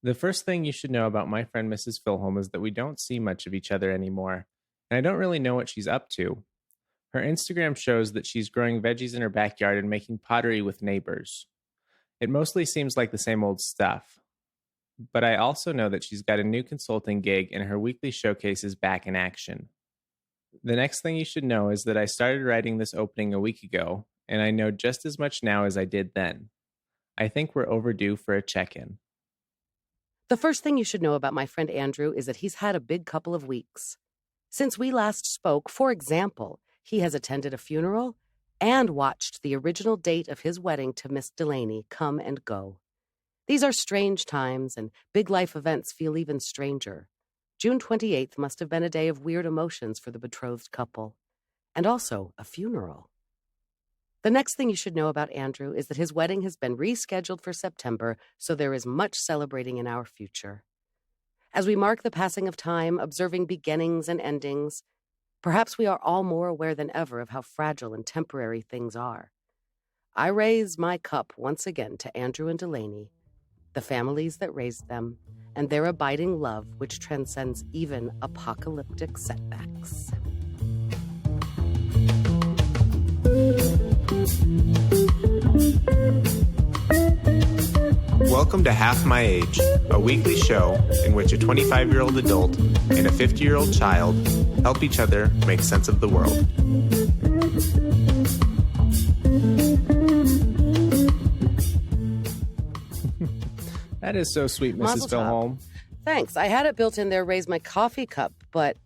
The first thing you should know about my friend Mrs. Filholm is that we don't see much of each other anymore, and I don't really know what she's up to. Her Instagram shows that she's growing veggies in her backyard and making pottery with neighbors. It mostly seems like the same old stuff, but I also know that she's got a new consulting gig and her weekly showcase is back in action. The next thing you should know is that I started writing this opening a week ago, and I know just as much now as I did then. I think we're overdue for a check-in. The first thing you should know about my friend Andrew is that he's had a big couple of weeks. Since we last spoke, for example, he has attended a funeral and watched the original date of his wedding to Miss Delaney come and go. These are strange times, and big life events feel even stranger. June 28th must have been a day of weird emotions for the betrothed couple, and also a funeral. The next thing you should know about Andrew is that his wedding has been rescheduled for September, so there is much celebrating in our future. As we mark the passing of time, observing beginnings and endings, perhaps we are all more aware than ever of how fragile and temporary things are. I raise my cup once again to Andrew and Delaney, the families that raised them, and their abiding love which transcends even apocalyptic setbacks. Welcome to Half My Age, a weekly show in which a 25-year-old adult and a 50-year-old child help each other make sense of the world. That is so sweet, Mrs. Filholm. Thanks. I had it built in there, raise my coffee cup, but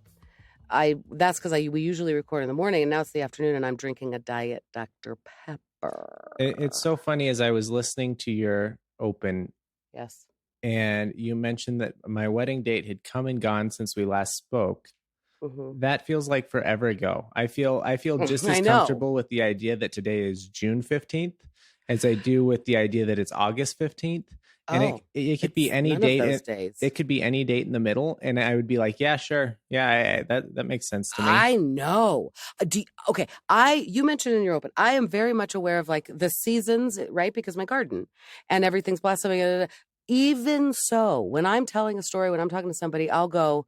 that's because we usually record in the morning, and now it's the afternoon, and I'm drinking a Diet Dr. Pepper. It's so funny as I was listening to your open. Yes. And you mentioned that my wedding date had come and gone since we last spoke. Mm-hmm. That feels like forever ago. I feel just as comfortable with the idea that today is June 15th as I do with the idea that it's August 15th. And it could be any date. It could be any date in the middle, and I would be like, "Yeah, sure, yeah, that makes sense to me." I know. You mentioned in your open, I am very much aware of like the seasons, right? Because my garden and everything's blossoming. Even so, when I'm telling a story, when I'm talking to somebody, I'll go,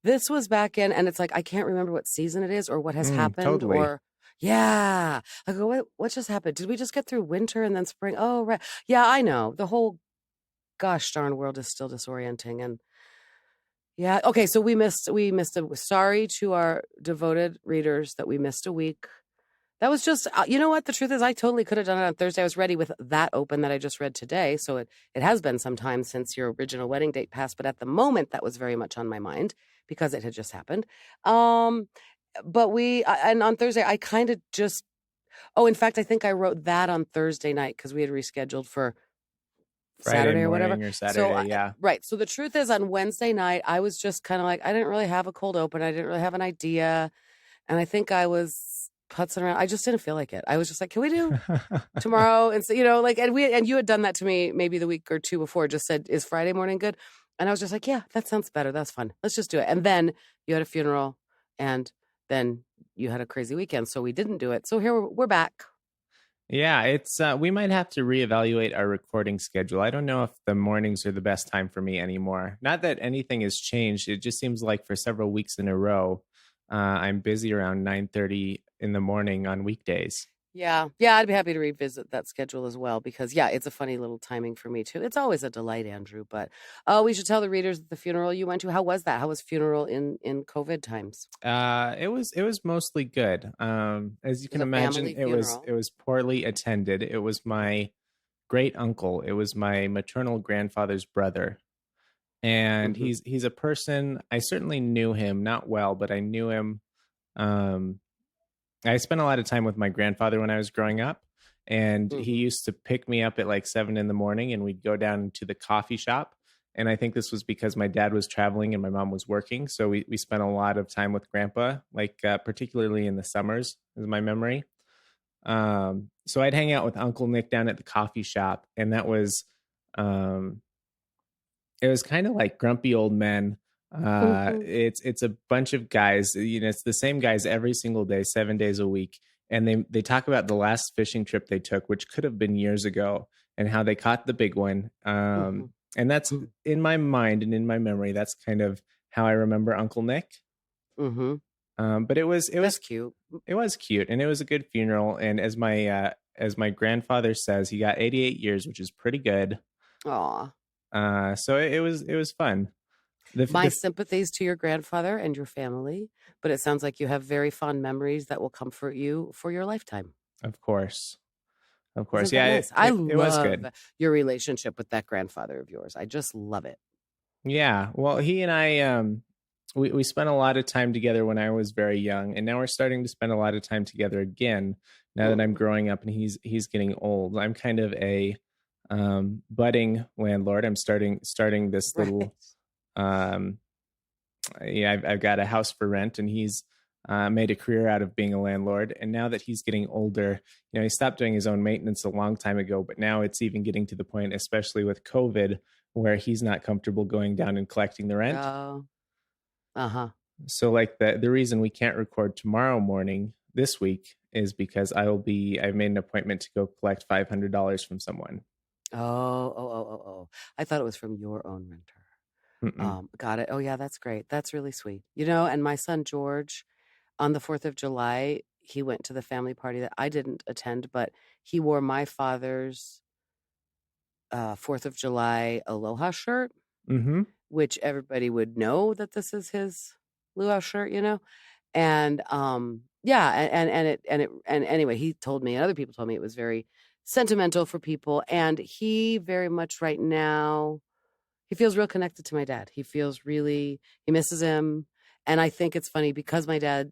"This was back in," and it's like I can't remember what season it is or what has happened. Totally. Or yeah, I go, "What just happened? Did we just get through winter and then spring?" Oh, right. Yeah, I know the whole. Gosh darn world is still disorienting. And yeah, okay, so we missed sorry to our devoted readers that we missed a week. That was just, you know what? The truth is I totally could have done it on Thursday. I was ready with that open that I just read today. So it has been some time since your original wedding date passed. But at the moment, that was very much on my mind because it had just happened. And on Thursday, I kind of just, in fact, I think I wrote that on Thursday night because we had rescheduled for Saturday or whatever. Or Saturday, yeah. Right. So the truth is on Wednesday night, I was just kind of like, I didn't really have a cold open. I didn't really have an idea. And I think I was putzing around. I just didn't feel like it. I was just like, can we do tomorrow? And so, and you had done that to me maybe the week or two before, just said, is Friday morning good? And I was just like, yeah, that sounds better. That's fun. Let's just do it. And then you had a funeral and then you had a crazy weekend. So we didn't do it. So here we're back. Yeah, it's we might have to reevaluate our recording schedule. I don't know if the mornings are the best time for me anymore. Not that anything has changed. It just seems like for several weeks in a row, I'm busy around 9:30 in the morning on weekdays. Yeah, I'd be happy to revisit that schedule as well because, yeah, it's a funny little timing for me, too. It's always a delight, Andrew, but we should tell the readers the funeral you went to. How was that? How was funeral in COVID times? It was mostly good. As you can imagine, it was poorly attended. It was my great uncle. It was my maternal grandfather's brother. And he's a person, I certainly knew him, not well, but I knew him. I spent a lot of time with my grandfather when I was growing up, and he used to pick me up at like 7 a.m. and we'd go down to the coffee shop. And I think this was because my dad was traveling and my mom was working. So we spent a lot of time with grandpa, like particularly in the summers is my memory. So I'd hang out with Uncle Nick down at the coffee shop, and that was, it was kind of like grumpy old men. It's a bunch of guys, it's the same guys every single day, 7 days a week. And they talk about the last fishing trip they took, which could have been years ago, and how they caught the big one. And that's in my mind and in my memory. That's kind of how I remember Uncle Nick. Mm-hmm. But That's cute. it was cute, and it was a good funeral. And as my grandfather says, he got 88 years, which is pretty good. Aw. So it was fun. My sympathies to your grandfather and your family, but it sounds like you have very fond memories that will comfort you for your lifetime. Of course, of course, Isn't that yeah. nice? I It was good. love your relationship with that grandfather of yours. I just love it. Yeah. Well, he and I we spent a lot of time together when I was very young, and now we're starting to spend a lot of time together again now that I'm growing up and he's getting old. I'm kind of a budding landlord. I'm starting this little um yeah, I've got a house for rent, and he's made a career out of being a landlord. And now that he's getting older, you know, he stopped doing his own maintenance a long time ago, but now it's even getting to the point, especially with COVID, where he's not comfortable going down and collecting the rent. Oh, uh-huh. So like the reason we can't record tomorrow morning this week is because I've made an appointment to go collect $500 from someone. Oh. I thought it was from your own renter. Got it. Oh, yeah, that's great. That's really sweet. You know, and my son George, on the 4th of July, he went to the family party that I didn't attend, but he wore my father's 4th of July Aloha shirt, which everybody would know that this is his luau shirt, you know? And yeah, and anyway, he told me, and other people told me it was very sentimental for people. And he very much right now, he feels real connected to my dad. He misses him. And I think it's funny because my dad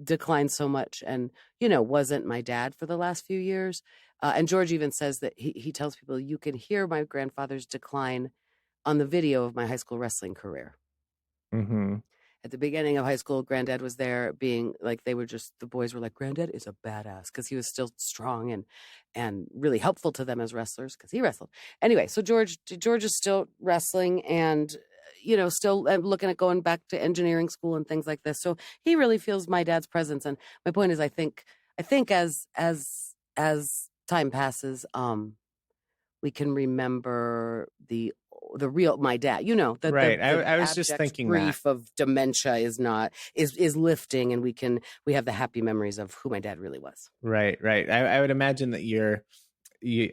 declined so much and, you know, wasn't my dad for the last few years. And George even says that he tells people you can hear my grandfather's decline on the video of my high school wrestling career. At the beginning of high school, Granddad was there being like, the boys were like, Granddad is a badass because he was still strong and really helpful to them as wrestlers because he wrestled. Anyway, so George is still wrestling and, you know, still looking at going back to engineering school and things like this. So he really feels my dad's presence. And my point is, I think as time passes, we can remember the real my dad, you know, that right. the I was just thinking grief of dementia is lifting, and we have the happy memories of who my dad really was. Right. I would imagine that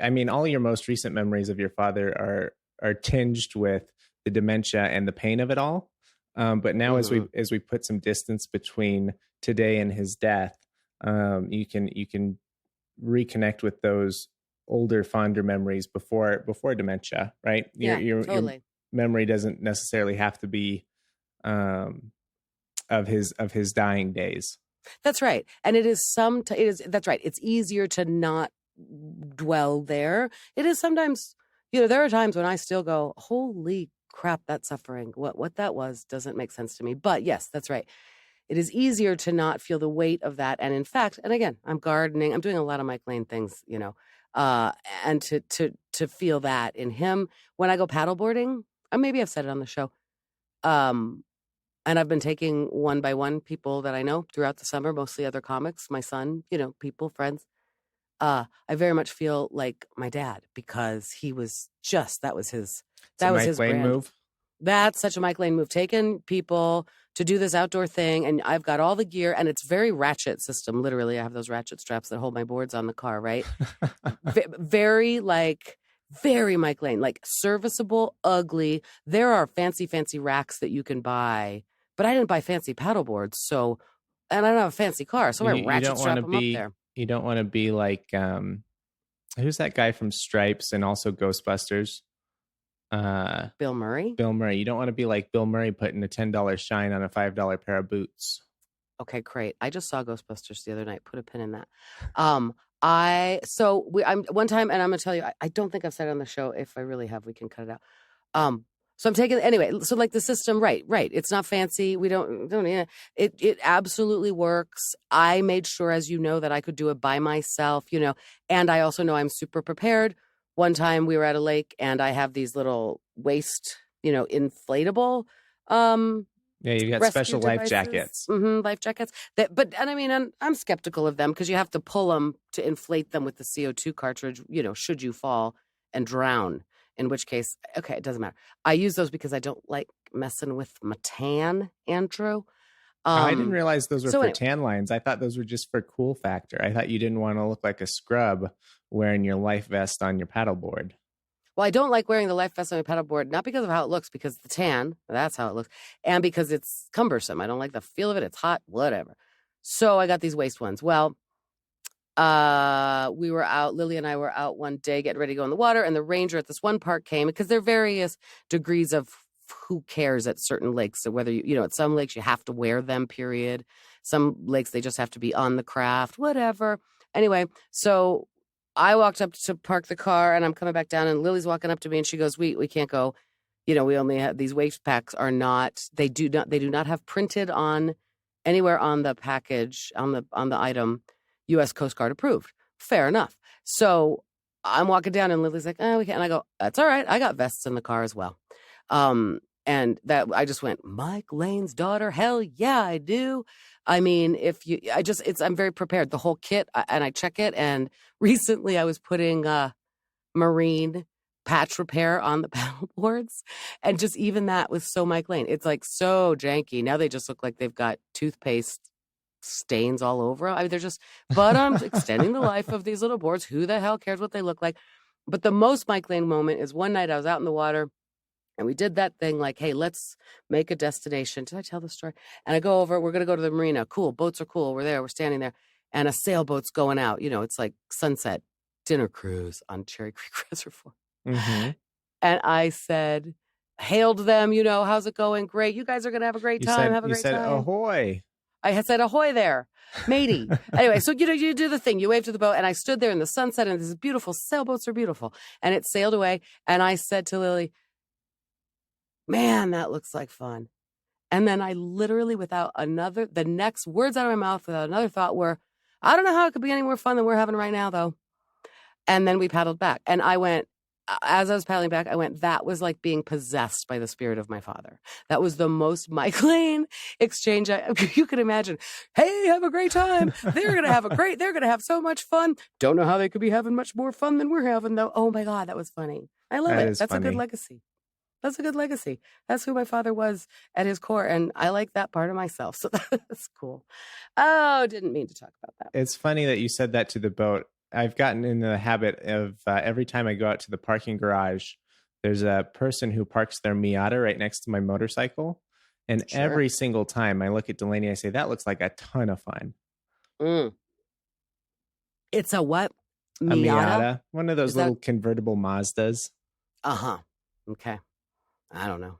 I mean, all your most recent memories of your father are tinged with the dementia and the pain of it all. But now as we put some distance between today and his death, you can reconnect with those older, fonder memories before dementia, right? Totally. Your memory doesn't necessarily have to be of his dying days. That's right. And that's right. It's easier to not dwell there. It is sometimes, you know, there are times when I still go, holy crap, that suffering, what that was doesn't make sense to me. But yes, that's right. It is easier to not feel the weight of that. And in fact, and again, I'm gardening, I'm doing a lot of Mike Lane things, you know, and to feel that in him when I go paddleboarding, maybe I've said it on the show. And I've been taking one by one people that I know throughout the summer, mostly other comics, my son, you know, people, friends. I very much feel like my dad because he was that was his Lane move. That's such a Mike Lane move. Taking people to do this outdoor thing, and I've got all the gear, and it's very ratchet system. Literally, I have those ratchet straps that hold my boards on the car, right? Very Mike Lane, like serviceable, ugly. There are fancy racks that you can buy, but I didn't buy fancy paddle boards, so, and I don't have a fancy car, so I ratchet strap them up there. You don't want to be like, who's that guy from Stripes and also Ghostbusters? Bill Murray. You don't want to be like Bill Murray putting a $10 shine on a $5 pair of boots. Okay, great. I just saw Ghostbusters the other night. Put a pin in that. I'm one time, and I'm gonna tell you, I don't think I've said it on the show. If I really have, we can cut it out. So I'm taking anyway. So like the system, right. It's not fancy. We don't. Yeah, it absolutely works. I made sure, as you know, that I could do it by myself. You know, and I also know I'm super prepared. One time we were at a lake, and I have these little waist, you know, inflatable. Yeah, you got special life jackets. Life jackets. I'm skeptical of them because you have to pull them to inflate them with the CO2 cartridge, you know, should you fall and drown. in which case, okay, it doesn't matter. I use those because I don't like messing with my tan, Andrew. I didn't realize those were So for anyway, tan lines. I thought those were just for cool factor. I thought you didn't want to look like a scrub wearing your life vest on your paddleboard. well, I don't like wearing the life vest on my paddleboard, not because of how it looks, because the tan, that's how it looks, and because it's cumbersome. I don't like the feel of it. It's hot, whatever. So I got these waist ones. Well, we were out, Lily and I were out one day getting ready to go in the water, and the ranger at this one park came because there are various degrees of who cares at certain lakes. So whether at some lakes you have to wear them, period. Some lakes they just have to be on the craft, whatever. Anyway, so I walked up to park the car and I'm coming back down and Lily's walking up to me and she goes, we can't go. We only have these waist packs are not, they do not have printed on anywhere on the package, on the item, U.S. Coast Guard approved. Fair enough. So I'm walking down and Lily's like, we can't. And I go, that's all right. I got vests in the car as well. And that I just went, Mike Lane's daughter. Hell yeah, I do. I mean, I'm very prepared. The whole kit, and I check it. And recently I was putting marine patch repair on the paddle boards. And just even that was so Mike Lane. It's like so janky. Now they just look like they've got toothpaste stains all over them. I mean, but I'm extending the life of these little boards. Who the hell cares what they look like? But the most Mike Lane moment is one night I was out in the water and we did that thing like, hey, let's make a destination. Did I tell the story? And I go over, we're going to go to the marina. Cool. Boats are cool. We're there. We're standing there. And a sailboat's going out. It's like sunset dinner cruise on Cherry Creek Reservoir. Mm-hmm. And I said, hailed them, how's it going? Great. You guys are going to have a great time. Have a great time. You said, ahoy. I had said, ahoy there, matey. Anyway, so, you do the thing. You wave to the boat. And I stood there in the sunset and this is beautiful. Sailboats are beautiful. And it sailed away. And I said to Lily, man, that looks like fun. And then I literally, the next words out of my mouth without another thought were, I don't know how it could be any more fun than we're having right now, though. And then we paddled back. And I went, as I was paddling back, I went, that was like being possessed by the spirit of my father. That was the most Mike Lane exchange you could imagine. Hey, have a great time. They're going to have so much fun. Don't know how they could be having much more fun than we're having, though. Oh my God, that was funny. I love it. That's funny. A good legacy. That's a good legacy. That's who my father was at his core. And I like that part of myself. So that's cool. Oh, didn't mean to talk about that. It's funny that you said that to the boat. I've gotten in the habit of every time I go out to the parking garage, there's a person who parks their Miata right next to my motorcycle. And every single time I look at Delaney, I say, that looks like a ton of fun. It's a what? A Miata. One of those little convertible Mazdas. Uh-huh. Okay. I don't know.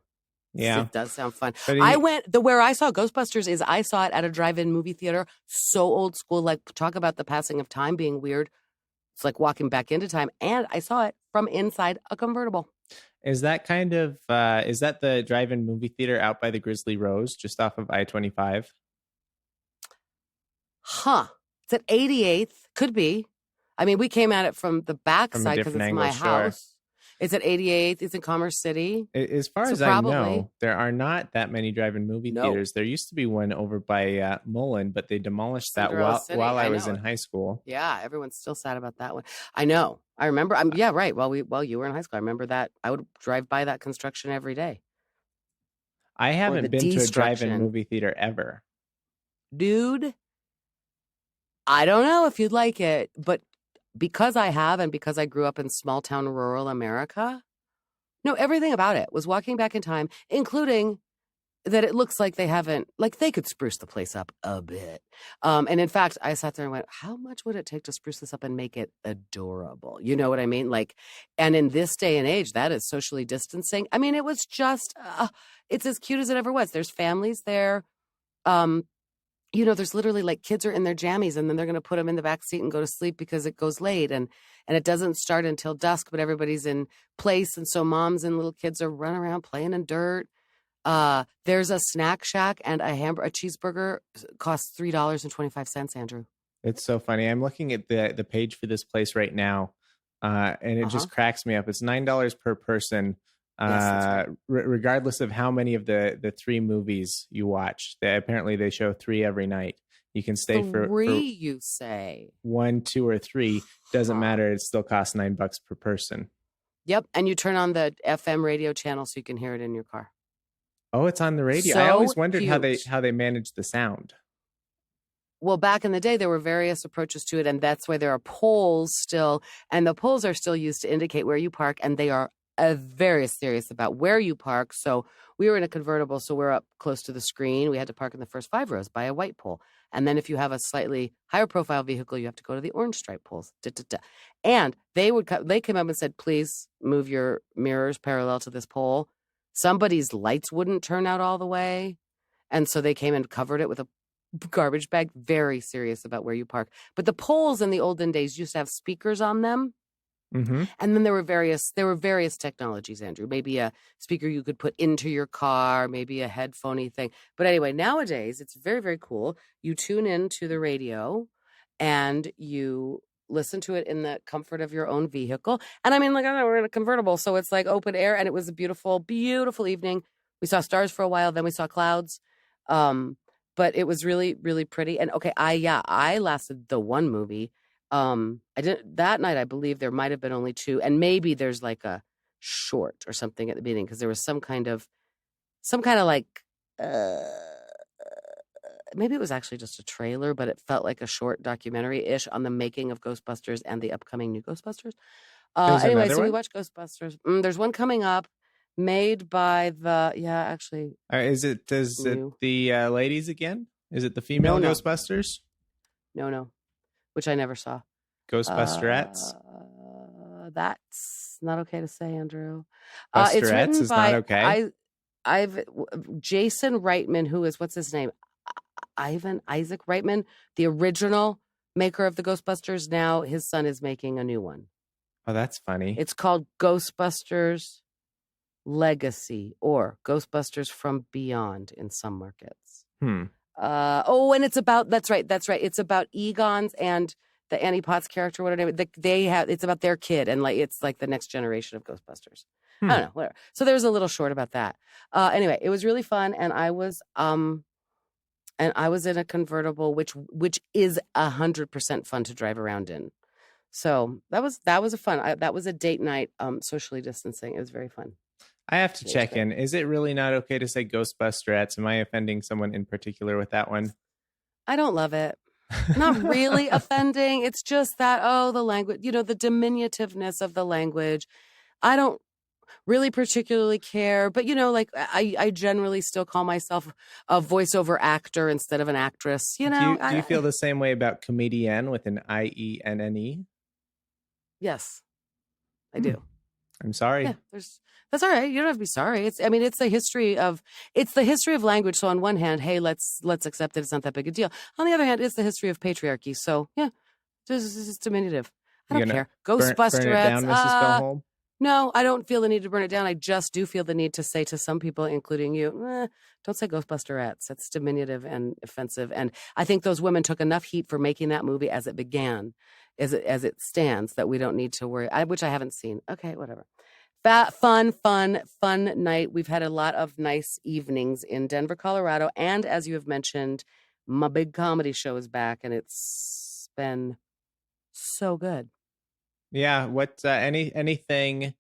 Yeah. It does sound fun. Where I saw Ghostbusters is I saw it at a drive-in movie theater. So old school, like talk about the passing of time being weird. It's like walking back into time. And I saw it from inside a convertible. Is that is that the drive-in movie theater out by the Grizzly Rose, just off of I-25? Huh. It's at 88th. Could be. I mean, we came at it from the back side because it's my house. It's at 88th. It's in Commerce City. As far as I know, there are not that many drive-in movie theaters. There used to be one over by Mullen, but they demolished that while I was in high school. Yeah, everyone's still sad about that one. I know. I remember. Yeah, right. While you were in high school, I remember that. I would drive by that construction every day. I haven't been to a drive-in movie theater ever. Dude, I don't know if you'd like it, but because I have and because I grew up in small town rural America, everything about it was walking back in time, including that it looks like they could spruce the place up a bit. And in fact, I sat there and went, how much would it take to spruce this up and make it adorable? You know what I mean? And in this day and age, that is socially distancing. I mean, it was just, it's as cute as it ever was. There's families there. There's literally kids are in their jammies and then they're going to put them in the back seat and go to sleep because it goes late and it doesn't start until dusk, but everybody's in place. And so moms and little kids are running around playing in dirt. There's a snack shack and a cheeseburger costs $3.25, Andrew. It's so funny. I'm looking at the page for this place right now. And it just cracks me up. It's $9 per person. Yes, regardless of how many of the 3 movies you watch. Apparently they show 3 every night. You can stay for you say 1, 2, or 3 doesn't matter. It still costs $9 per person. Yep. And you turn on the FM radio channel so you can hear it in your car. Oh, it's on the radio. I So always wondered how huge. they manage the sound. Well, back in the day, there were various approaches to it, and that's why there are poles still, and the poles are still used to indicate where you park, and they are very serious about where you park. So we were in a convertible, so we're up close to the screen. We had to park in the first 5 rows by a white pole. And then if you have a slightly higher profile vehicle, you have to go to the orange stripe poles. And they came up and said, please move your mirrors parallel to this pole. Somebody's lights wouldn't turn out all the way. And so they came and covered it with a garbage bag. Very serious about where you park. But the poles in the olden days used to have speakers on them. Mm-hmm. And then there were various technologies, Andrew. Maybe a speaker you could put into your car, maybe a headphoney thing. But anyway, nowadays it's very, very cool. You tune in to the radio and you listen to it in the comfort of your own vehicle. And I mean, like, I don't know, we're in a convertible, so it's like open air, and it was a beautiful, beautiful evening. We saw stars for a while, then we saw clouds. But it was really, really pretty. And okay, I lasted the one movie. I didn't that night. I believe there might have been only 2, and maybe there's like a short or something at the beginning because there was some kind of like maybe it was actually just a trailer, but it felt like a short documentary-ish on the making of Ghostbusters and the upcoming new Ghostbusters. Anyway, so we watched Ghostbusters. There's one coming up made by actually. Is it the ladies again? Is it the female No. Ghostbusters? No. Which I never saw. Ghostbusterettes? That's not okay to say, Andrew. It's written is by, not okay? Jason Reitman, who is, what's his name? Isaac Reitman, the original maker of the Ghostbusters. Now his son is making a new one. Oh, that's funny. It's called Ghostbusters Legacy or Ghostbusters from Beyond in some markets. And it's about that's right. It's about Egon's and the Annie Potts character. Whatever it's about their kid, and like it's like the next generation of Ghostbusters. I don't know, whatever. So there's a little short about that. Anyway, it was really fun, and I was in a convertible, which is 100% fun to drive around in. So that was a fun. That was a date night, socially distancing. It was very fun. I have to check in. Is it really not okay to say Ghostbusterettes? Am I offending someone in particular with that one? I don't love it. Not really offending. It's just that, the language, the diminutiveness of the language. I don't really particularly care, but like I generally still call myself a voiceover actor instead of an actress. Do you feel the same way about comedienne with an IENNE? Yes, I do. I'm sorry. Yeah, that's all right. You don't have to be sorry. It's the history of language. So on one hand, hey, let's accept it. It's not that big a deal. On the other hand, it's the history of patriarchy. So yeah, this is diminutive. I don't care. Ghostbusters. Burn it down, Mrs. Filholm? No, I don't feel the need to burn it down. I just do feel the need to say to some people, including you, don't say Ghostbusterettes. It's diminutive and offensive. And I think those women took enough heat for making that movie as it began, as it stands, that we don't need to worry. Which I haven't seen. Okay, whatever. Fun night. We've had a lot of nice evenings in Denver, Colorado. And as you have mentioned, my big comedy show is back, and it's been so good. Yeah. What, anything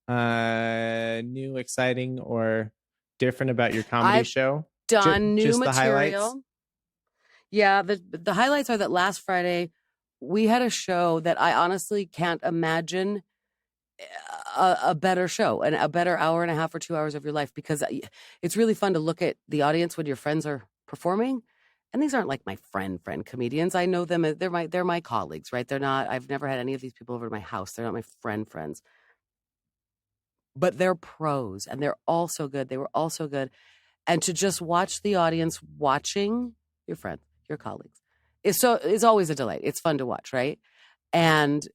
new, exciting, or different about your comedy show? Done new just material. The highlights? Yeah. The highlights are that last Friday we had a show that I honestly can't imagine a better show and a better hour and a half or 2 hours of your life, because it's really fun to look at the audience when your friends are performing. And these aren't like my friend comedians. I know them. They're my colleagues, right? They're not, I've never had any of these people over to my house. They're not my friends, but they're pros, and they're all so good. They were all so good. And to just watch the audience watching your friends, your colleagues is always a delight. It's fun to watch. Right. And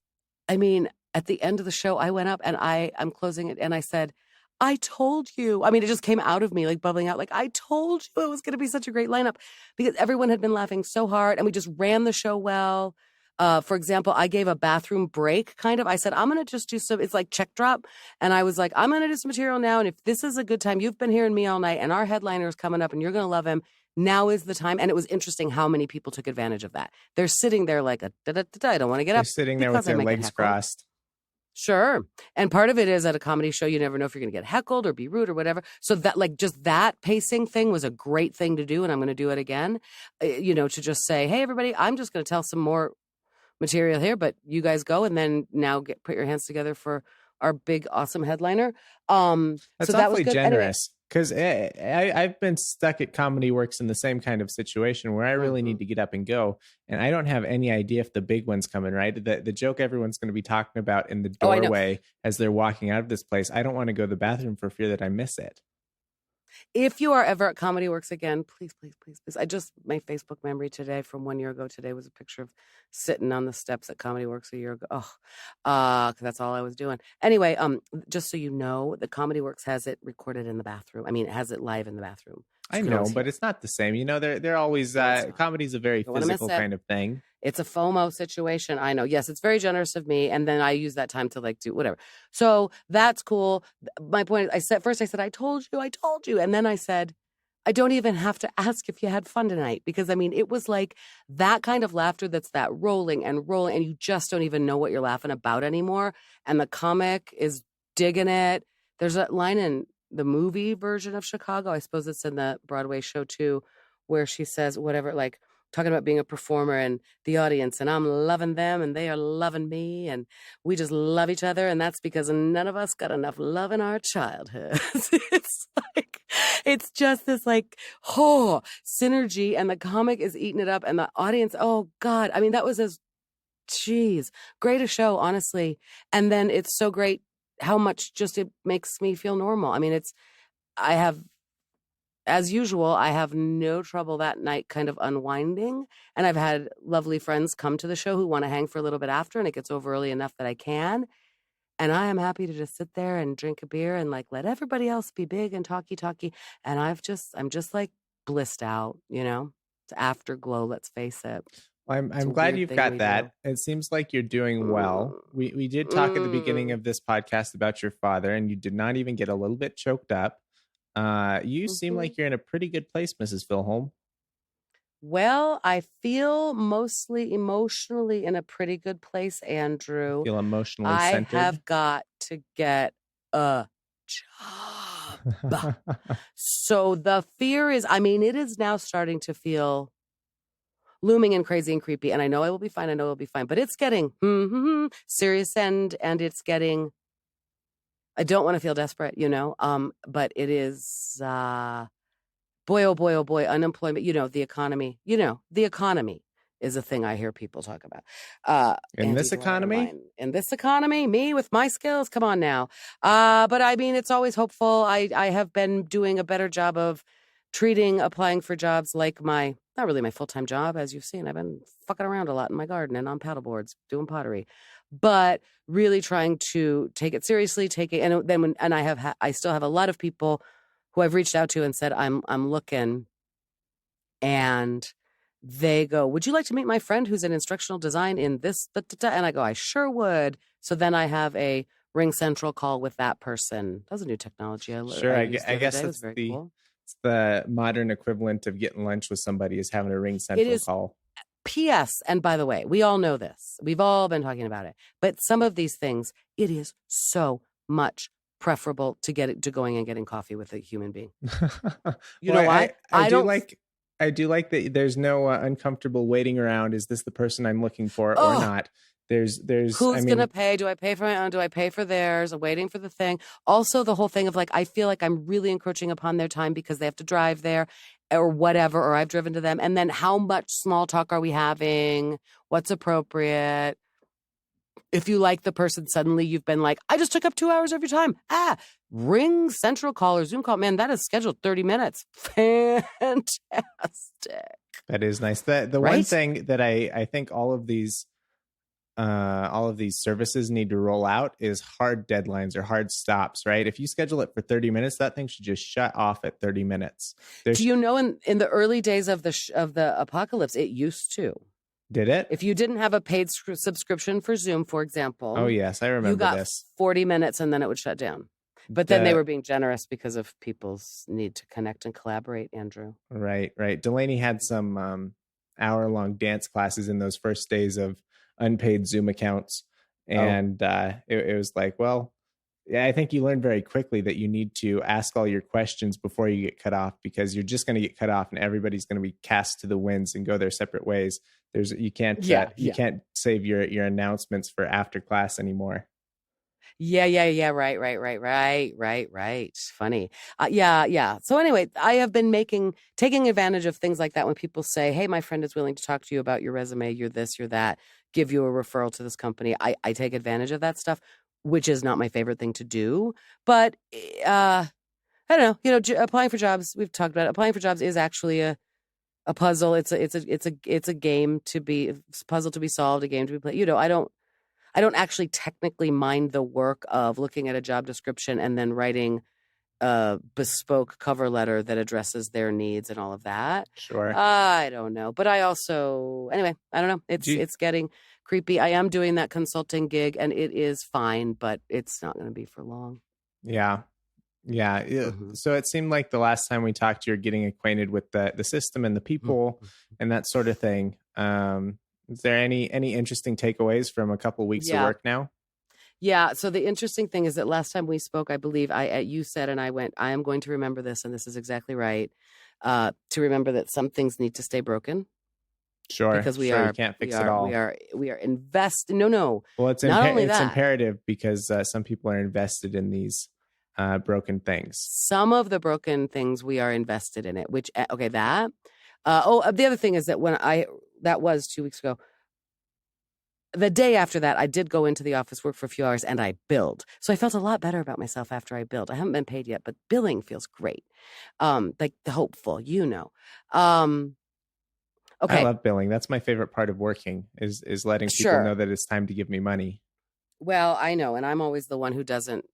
I mean, at the end of the show, I went up and I'm closing it, and I said, I told you. I mean, it just came out of me, like bubbling out, like, I told you it was going to be such a great lineup, because everyone had been laughing so hard, and we just ran the show well. For example, I gave a bathroom break, kind of. I said, I'm going to just do it's like check drop. And I was like, I'm going to do some material now. And if this is a good time, you've been hearing me all night, and our headliner is coming up, and you're going to love him. Now is the time. And it was interesting how many people took advantage of that. They're sitting there like I don't want to get up. They're sitting there with their legs crossed. Sure. And part of it is at a comedy show, you never know if you're going to get heckled or be rude or whatever. So that, like, just that pacing thing was a great thing to do. And I'm going to do it again, to just say, hey, everybody, I'm just going to tell some more material here, but you guys go. And then now put your hands together for our big, awesome headliner. That's So that was awfully good. Anyway. generous. Because I've been stuck at Comedy Works in the same kind of situation where I really need to get up and go. And I don't have any idea if the big one's coming, right? The joke everyone's going to be talking about in the doorway as they're walking out of this place. I don't want to go to the bathroom for fear that I miss it. If you are ever at Comedy Works again, please. My Facebook memory today from 1 year ago today was a picture of sitting on the steps at Comedy Works a year ago. Cause that's all I was doing. Anyway, just so you know, the Comedy Works has it recorded in the bathroom. I mean, it has it live in the bathroom. I know, but it's not the same. They're always, comedy's a very physical kind of thing. It's a FOMO situation. I know. Yes, it's very generous of me. And then I use that time to do whatever. So that's cool. My point is, I said, I told you. And then I said, I don't even have to ask if you had fun tonight. Because I mean, it was like that kind of laughter that's that rolling and you just don't even know what you're laughing about anymore. And the comic is digging it. There's a line in the movie version of Chicago, I suppose it's in the Broadway show too, where she says whatever, like, talking about being a performer and the audience, and I'm loving them and they are loving me and we just love each other, and that's because none of us got enough love in our childhood. It's just this synergy, and the comic is eating it up, and the audience, oh God, I mean, that was great a show, honestly. And then it's so great how much just it makes me feel normal. I mean, as usual, I have no trouble that night kind of unwinding. And I've had lovely friends come to the show who want to hang for a little bit after, and it gets over early enough that I can. And I am happy to just sit there and drink a beer and let everybody else be big and talky. And I'm just blissed out, It's afterglow, let's face it. I'm glad you've got that. It seems like you're doing well. We did talk at the beginning of this podcast about your father, and you did not even get a little bit choked up. You seem like you're in a pretty good place, Mrs. Filholm. Well, I feel mostly emotionally in a pretty good place, Andrew. I feel emotionally centered. I have got to get a job. So the fear is, it is now starting to feel looming and crazy and creepy. And I know I will be fine. But it's getting serious and it's getting, I don't want to feel desperate, but it is, boy, oh boy, unemployment, the economy, the economy is a thing I hear people talk about. In this economy? In this economy, me with my skills, come on now. But it's always hopeful. I have been doing a better job of applying for jobs like not really my full-time job, as you've seen. I've been fucking around a lot in my garden and on paddle boards doing pottery, but really trying to take it seriously, I still have a lot of people who I've reached out to and said, I'm looking, and they go, would you like to meet my friend who's in instructional design in this? And I go, I sure would. So then I have a Ring Central call with that person. That was a new technology. I guess that's cool. It's the modern equivalent of getting lunch with somebody is having a Ring Central call. P.S. And by the way, we all know this. We've all been talking about it. But some of these things, it is so much preferable to going and getting coffee with a human being. You know why? I do like that there's no uncomfortable waiting around. Is this the person I'm looking for or not? There's who's gonna pay? Do I pay for my own? Do I pay for theirs? I'm waiting for the thing. Also, the whole thing of I feel like I'm really encroaching upon their time because they have to drive there or whatever, or I've driven to them. And then how much small talk are we having? What's appropriate? If you like the person, suddenly you've been I just took up 2 hours of your time. Ring Central call or Zoom call. Man, that is scheduled 30 minutes. Fantastic. That is nice. The right? One thing that I think all of these services need to roll out is hard deadlines or hard stops, right? If you schedule it for 30 minutes, that thing should just shut off at 30 minutes. Do you know in the early days of the apocalypse, it used to. Did it? If you didn't have a paid subscription for Zoom, for example. Oh, yes. I remember you got this. 40 minutes and then it would shut down. But then they were being generous because of people's need to connect and collaborate, Andrew. Right. Delaney had some hour-long dance classes in those first days of unpaid Zoom accounts. Oh, And it was like, well, yeah, I think you learn very quickly that you need to ask all your questions before you get cut off, because you're just going to get cut off and everybody's going to be cast to the winds and go their separate ways. You yeah, you yeah. can't save your announcements for after class anymore. Yeah, yeah, yeah. Right, right, right, right, right, right. Funny. Yeah, yeah. So anyway, I have been taking advantage of things like that when people say, "Hey, my friend is willing to talk to you about your resume. You're this, you're that. Give you a referral to this company." I take advantage of that stuff, which is not my favorite thing to do. But I don't know. Applying for jobs. We've talked about it. Applying for jobs is actually a puzzle. It's a game to be it's a puzzle to be solved. A game to be played. I don't actually technically mind the work of looking at a job description and then writing a bespoke cover letter that addresses their needs and all of that. Sure. I don't know, but I also anyway, I don't know. Do you, It's getting creepy. I am doing that consulting gig and it is fine, but it's not going to be for long. yeah. Yeah. Mhm. So it seemed like the last time we talked, you're getting acquainted with the system and the people Mhm. and that sort of thing. Is there any interesting takeaways from a couple weeks of Yeah. work now? Yeah. So the interesting thing is that last time we spoke, I believe you said, and I went, I am going to remember this, and this is exactly right. To remember that some things need to stay broken Sure. because Sure. You can't fix it all. we are invested. No, no, Well, not only it's that. imperative because some people are invested in these broken things. Some of the broken things we are invested in it. Which okay, that. The other thing is that that was 2 weeks ago. The day after that, I did go into the office, work for a few hours, and I billed. So I felt a lot better about myself after I billed. I haven't been paid yet, but billing feels great. Like the hopeful, Um, I okay, love billing. That's my favorite part of working is letting people know sure. that it's time to give me money. Well, I know, and I'm always the one who doesn't,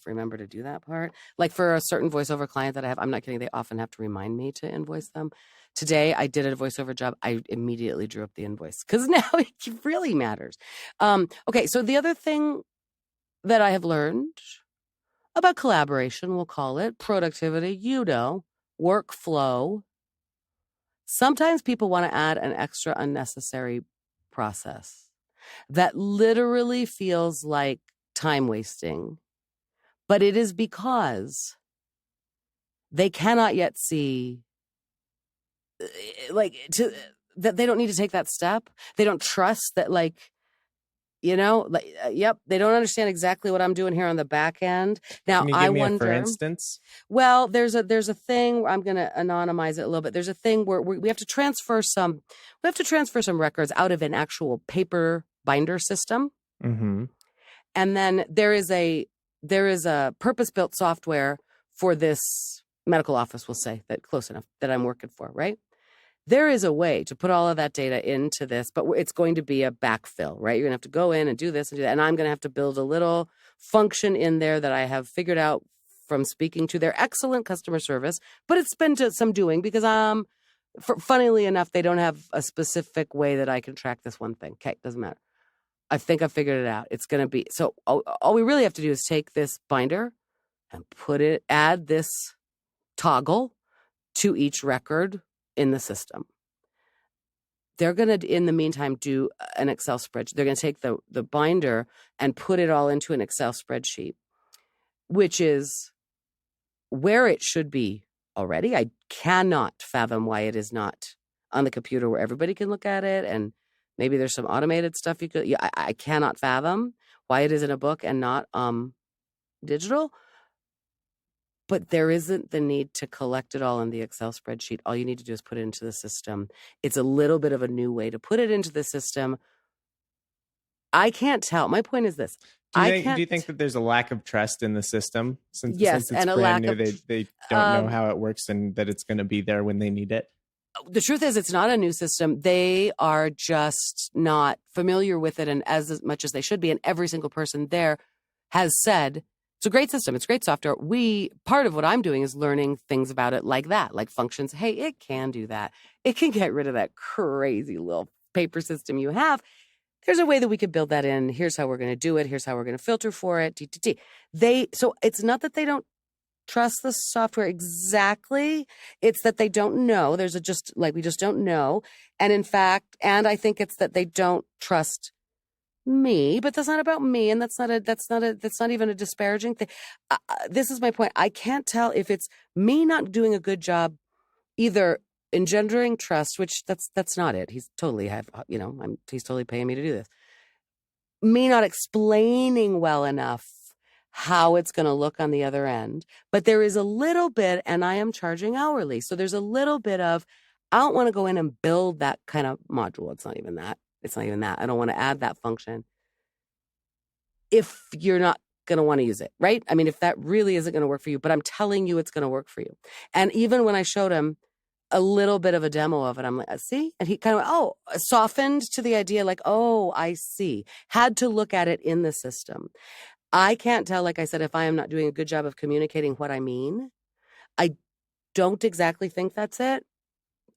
remember to do that part. Like for a certain voiceover client that I have, I'm not kidding, they often have to remind me to invoice them. Today, I did a voiceover job. I immediately drew up the invoice because now it really matters. Okay, so the other thing that I have learned about collaboration, we'll call it productivity, workflow. Sometimes people want to add an extra unnecessary process that literally feels like time wasting, but it is because they cannot yet see that they don't need to take that step. They don't trust that yep, they don't understand exactly what I'm doing here on the back end. Now, Can you I give me a for wonder, instance? well, there's a thing where I'm going to anonymize it a little bit. There's a thing where we have to transfer some records out of an actual paper binder system. Mm-hmm. And then there is a purpose-built software for this medical office, we'll say, that close enough that I'm working for, right? There is a way to put all of that data into this, but it's going to be a backfill, right? You're going to have to go in and do this and do that. And I'm going to have to build a little function in there that I have figured out from speaking to their excellent customer service, but it's been to some doing because funnily enough, they don't have a specific way that I can track this one thing. Okay, doesn't matter. I think I figured it out. It's going to be, so all we really have to do is take this binder and add this toggle to each record in the system. They're going to, in the meantime, do an Excel spreadsheet. They're going to take the binder and put it all into an Excel spreadsheet, which is where it should be already. I cannot fathom why it is not on the computer where everybody can look at it, and maybe there's some automated stuff you could. Yeah, I cannot fathom why it is in a book and not digital. But there isn't the need to collect it all in the Excel spreadsheet. All you need to do is put it into the system. It's a little bit of a new way to put it into the system. I can't tell. My point is this. Do you think that there's a lack of trust in the system Yes, since it's and a brand lack new? of They don't know how it works and that it's going to be there when they need it. the truth is it's not a new system. They are just not familiar with it and as much as they should be. And every single person there has said, it's a great system. It's great software. Part of what I'm doing is learning things about it like that, like functions. Hey, it can do that. It can get rid of that crazy little paper system you have. There's a way that we could build that in. Here's how we're going to do it. Here's how we're going to filter for it. So it's not that they don't trust the software exactly. It's that they don't know. We just don't know. And in fact, I think it's that they don't trust me, but that's not about me, and that's not even a disparaging thing. This is my point. I can't tell if it's me not doing a good job either engendering trust, which that's not it. He's totally he's totally paying me to do this. Me not explaining well enough how it's going to look on the other end. But there is a little bit, and I am charging hourly. So there's a little bit of, I don't want to go in and build that kind of module. It's not even that. It's not even that. I don't want to add that function if you're not going to want to use it, right? I mean, if that really isn't going to work for you, but I'm telling you it's going to work for you. And even when I showed him a little bit of a demo of it, I'm like, see? And he kind of, softened to the idea like, oh, I see. Had to look at it in the system. I can't tell, like I said, if I am not doing a good job of communicating what I mean. I don't exactly think that's it.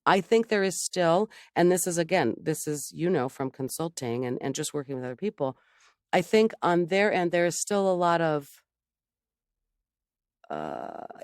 I think there is still, and this is, from consulting and just working with other people. I think on their end, there is still a lot of,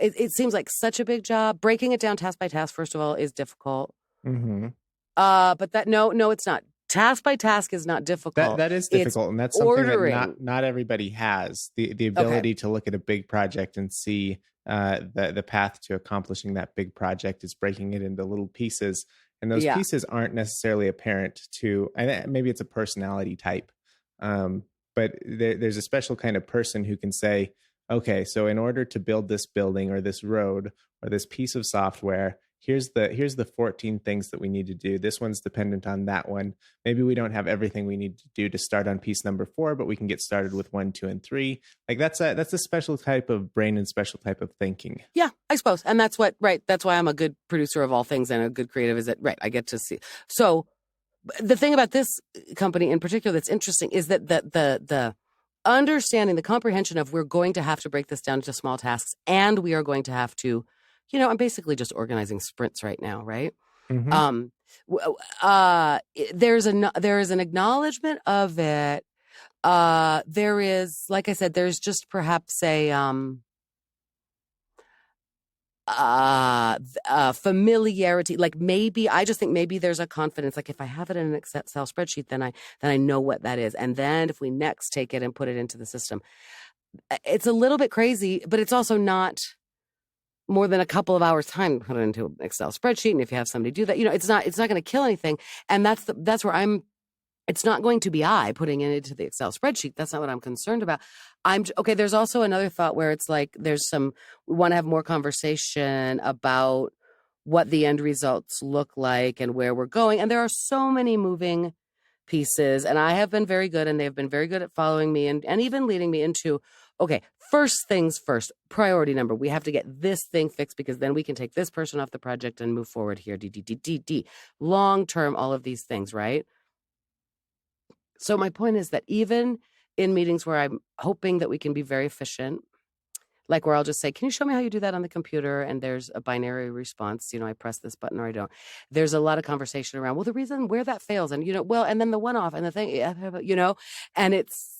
it seems like such a big job. Breaking it down task by task, first of all, is difficult. Mm-hmm. But no, it's not. Task by task is not difficult. That is difficult, and that's something that not everybody has. The ability to look at a big project and see the path to accomplishing that big project is breaking it into little pieces, and those pieces aren't necessarily apparent to. Maybe it's a personality type, but there's a special kind of person who can say, okay, so in order to build this building or this road or this piece of software, here's the 14 things that we need to do. This one's dependent on that one. Maybe we don't have everything we need to do to start on piece number 4, but we can get started with 1, 2, and 3. Like that's a special type of brain and special type of thinking. Yeah, I suppose. And that's that's why I'm a good producer of all things and a good creative is that, I get to see. So the thing about this company in particular that's interesting is that the understanding, the comprehension of we're going to have to break this down into small tasks, and we are going to have to, I'm basically just organizing sprints right now, right? Mm-hmm. There is an acknowledgement of it. There is, like I said, there's just perhaps a familiarity. Like I just think maybe there's a confidence. Like if I have it in an Excel spreadsheet, then I know what that is. And then if we next take it and put it into the system, it's a little bit crazy, but it's also not more than a couple of hours time to put it into an Excel spreadsheet. And if you have somebody do that, it's not going to kill anything. And that's where it's not going to be putting it into the Excel spreadsheet. That's not what I'm concerned about. Okay. There's also another thought where it's like, we want to have more conversation about what the end results look like and where we're going. And there are so many moving pieces, and I have been very good, and they've been very good at following me and even leading me into, okay, first things first, priority number. We have to get this thing fixed because then we can take this person off the project and move forward here. D. Long term, all of these things, right? So my point is that even in meetings where I'm hoping that we can be very efficient, like where I'll just say, can you show me how you do that on the computer? And there's a binary response, I press this button or I don't. There's a lot of conversation around, well, the reason where that fails and, and then the one-off and the thing, and it's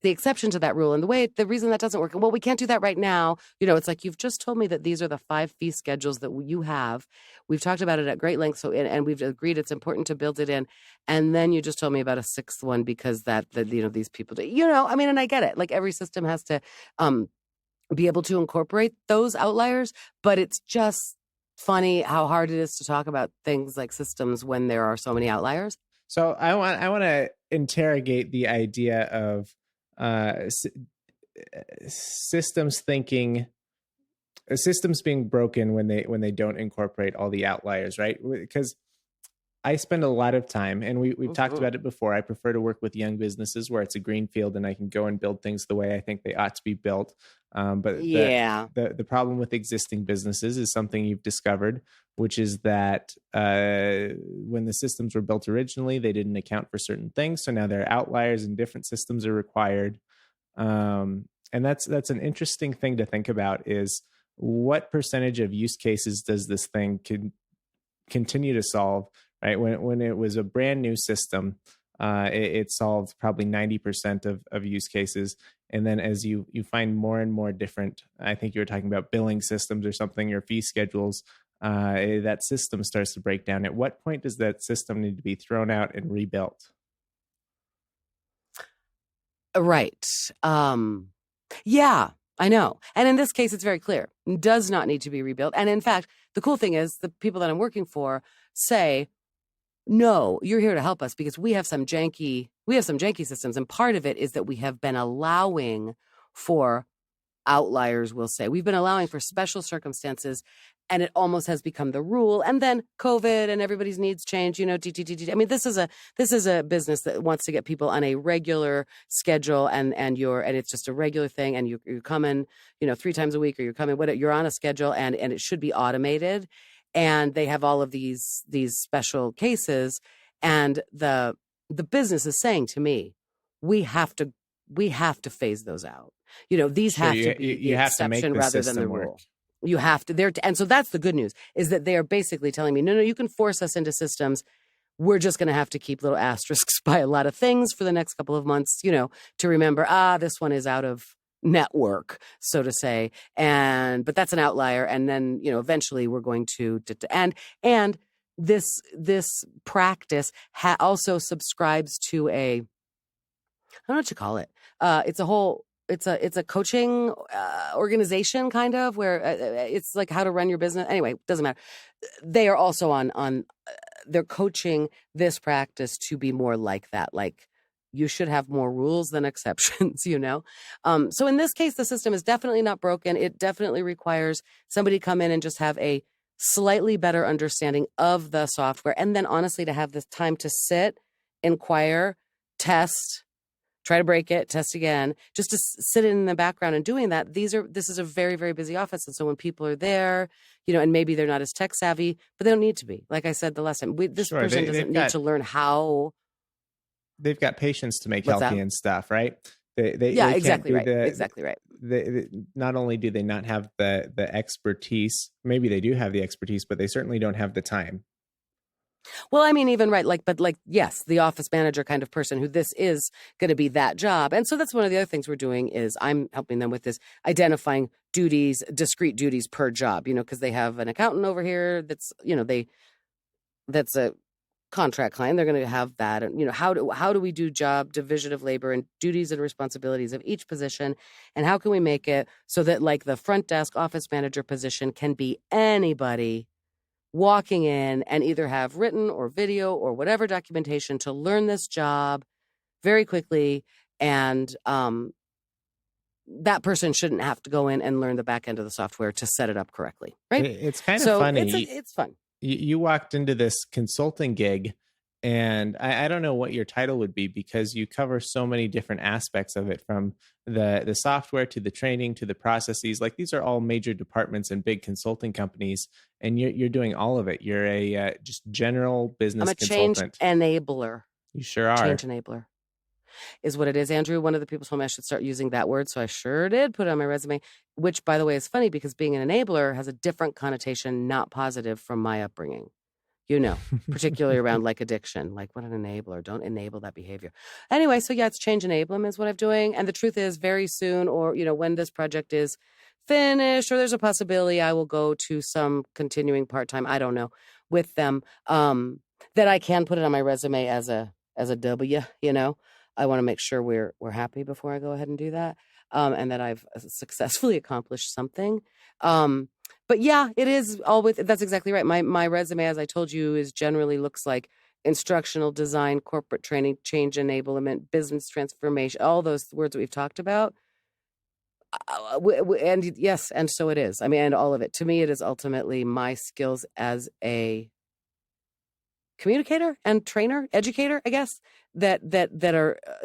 the exception to that rule. And the reason that doesn't work, well, we can't do that right now. It's like, you've just told me that these are the 5 fee schedules that you have. We've talked about it at great length. So, and we've agreed it's important to build it in. And then you just told me about a 6th one because these people do, and I get it. Like every system has to, be able to incorporate those outliers, but it's just funny how hard it is to talk about things like systems when there are so many outliers. So I want to interrogate the idea of systems thinking, systems being broken when they don't incorporate all the outliers, right? Because I spend a lot of time, and we've talked about it before. I prefer to work with young businesses where it's a green field and I can go and build things the way I think they ought to be built. But the problem with existing businesses is something you've discovered, which is that when the systems were built originally, they didn't account for certain things. So now there are outliers and different systems are required. And that's an interesting thing to think about, is what percentage of use cases does this thing continue to solve? Right. When it was a brand new system, it solved probably 90% of use cases. And then as you find more and more different, I think you were talking about billing systems or something, your fee schedules, that system starts to break down. At what point does that system need to be thrown out and rebuilt? Right. Yeah, I know. And in this case, it's very clear. It does not need to be rebuilt. And in fact, the cool thing is the people that I'm working for say, no, you're here to help us because we have some janky systems. And part of it is that we have been allowing for outliers, we'll say. We've been allowing for special circumstances, and it almost has become the rule. And then COVID and everybody's needs change, I mean, this is a business that wants to get people on a regular schedule, and it's just a regular thing, and you come in, 3 times a week, or you're on a schedule, and it should be automated. And they have all of these special cases, and the business is saying to me, we have to phase those out. These Sure, have to be the exception rather than the rule. You have to and so that's the good news, is that they are basically telling me, no, you can force us into systems. We're just going to have to keep little asterisks by a lot of things for the next couple of months, to remember, this one is out of network, so to say. But that's an outlier. And then, eventually we're going to, and this practice also subscribes to I don't know what you call it. It's a coaching organization, kind of, where it's like how to run your business. Anyway, doesn't matter. They are also on they're coaching this practice to be more like that. Like, you should have more rules than exceptions, So in this case, the system is definitely not broken. It definitely requires somebody to come in and just have a slightly better understanding of the software. And then honestly, to have the time to sit, inquire, test, try to break it, test again, just to sit in the background and doing that. This is a very, very busy office. And so when people are there, and maybe they're not as tech savvy, but they don't need to be. Like I said the last time, this Sure, person doesn't need to learn how. They've got patients to make What's healthy that? and stuff, right? They exactly right. Exactly right. Not only do they not have the expertise, maybe they do have the expertise, but they certainly don't have the time. Well, I mean, even right, yes, the office manager kind of person who this is going to be that job. And so that's one of the other things we're doing is I'm helping them with this, identifying duties, discrete duties per job, because they have an accountant over here that's, that's a contract client. They're going to have that. And, how do we do job division of labor and duties and responsibilities of each position? And how can we make it so that, like, the front desk office manager position can be anybody walking in and either have written or video or whatever documentation to learn this job very quickly. And that person shouldn't have to go in and learn the back end of the software to set it up correctly. Right. It's kind of funny. It's fun. You walked into this consulting gig, and I don't know what your title would be, because you cover so many different aspects of it, from the software to the training to the processes. Like, these are all major departments and big consulting companies, and you're doing all of it. You're a just general business consultant. I'm a change enabler. You sure are. Change enabler is what it is, Andrew. One of the people told me I should start using that word, so I sure did put it on my resume, which, by the way, is funny because being an enabler has a different connotation, not positive, from my upbringing. Particularly around like addiction, like, what an enabler, don't enable that behavior. Anyway, so yeah, it's change enablement is what I'm doing. And the truth is, very soon, or, when this project is finished, or there's a possibility I will go to some continuing part-time, I don't know, with them, that I can put it on my resume as a W, I want to make sure we're happy before I go ahead and do that. And that I've successfully accomplished something. But yeah, it is all that's exactly right. My resume, as I told you, is generally looks like instructional design, corporate training, change enablement, business transformation, all those words that we've talked about. And yes, and so it is. I mean, and all of it. To me, it is ultimately my skills as a communicator and trainer, educator, I guess, that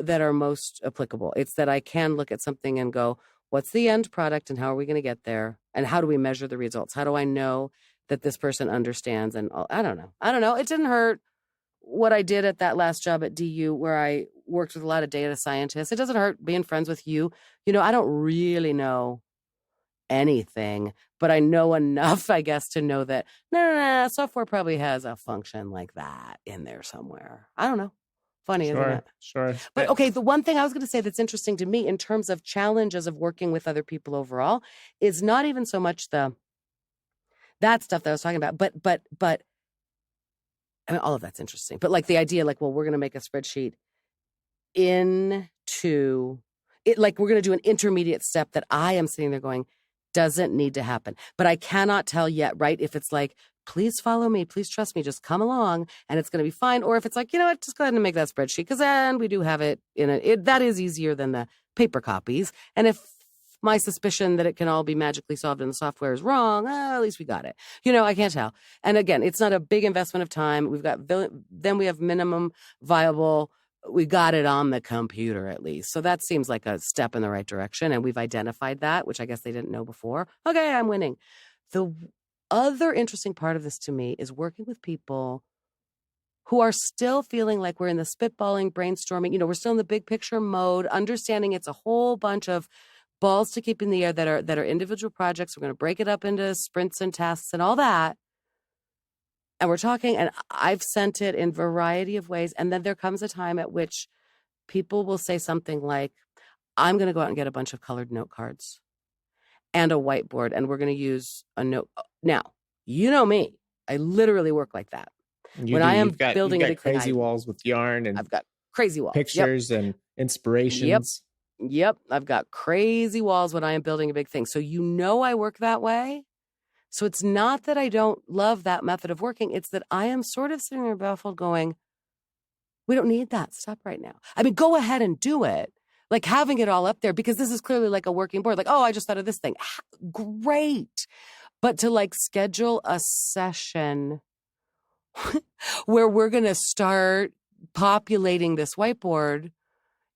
are most applicable. It's that I can look at something and go, what's the end product and how are we going to get there? And how do we measure the results? How do I know that this person understands? And I don't know. It didn't hurt what I did at that last job at DU, where I worked with a lot of data scientists. It doesn't hurt being friends with you. I don't really know anything, but I know enough, I guess, to know that no, software probably has a function like that in there somewhere. I don't know. Funny, Sure, isn't it? Sure. But okay, the one thing I was going to say that's interesting to me in terms of challenges of working with other people overall is not even so much that stuff that I was talking about, but I mean, all of that's interesting. But like the idea, like, well, we're going to make a spreadsheet into it. Like we're going to do an intermediate step that I am sitting there going, doesn't need to happen. But I cannot tell yet, right? If it's like, please follow me, please trust me, just come along and it's going to be fine. Or if it's like, you know what, just go ahead and make that spreadsheet because then we do have it in that is easier than the paper copies. And if my suspicion that it can all be magically solved in the software is wrong, at least we got it. I can't tell. And again, it's not a big investment of time. Then we have minimum viable. We got it on the computer at least. So that seems like a step in the right direction. And we've identified that, which I guess they didn't know before. Okay, I'm winning. The other interesting part of this to me is working with people who are still feeling like we're in the spitballing, brainstorming. We're still in the big picture mode, understanding it's a whole bunch of balls to keep in the air that are individual projects. We're going to break it up into sprints and tasks and all that. And we're talking, and I've sent it in a variety of ways. And then there comes a time at which people will say something like, I'm going to go out and get a bunch of colored note cards and a whiteboard, and we're going to use a note. Now, you know me. I literally work like that. I am building you've got crazy walls with yarn, and I've got crazy walls, pictures and inspirations. Yep. I've got crazy walls when I am building a big thing. So I work that way. So it's not that I don't love that method of working. It's that I am sort of sitting there baffled going, we don't need that stuff right now. I mean, go ahead and do it. Like having it all up there, because this is clearly like a working board. Like, oh, I just thought of this thing. Great. But to like schedule a session where we're going to start populating this whiteboard,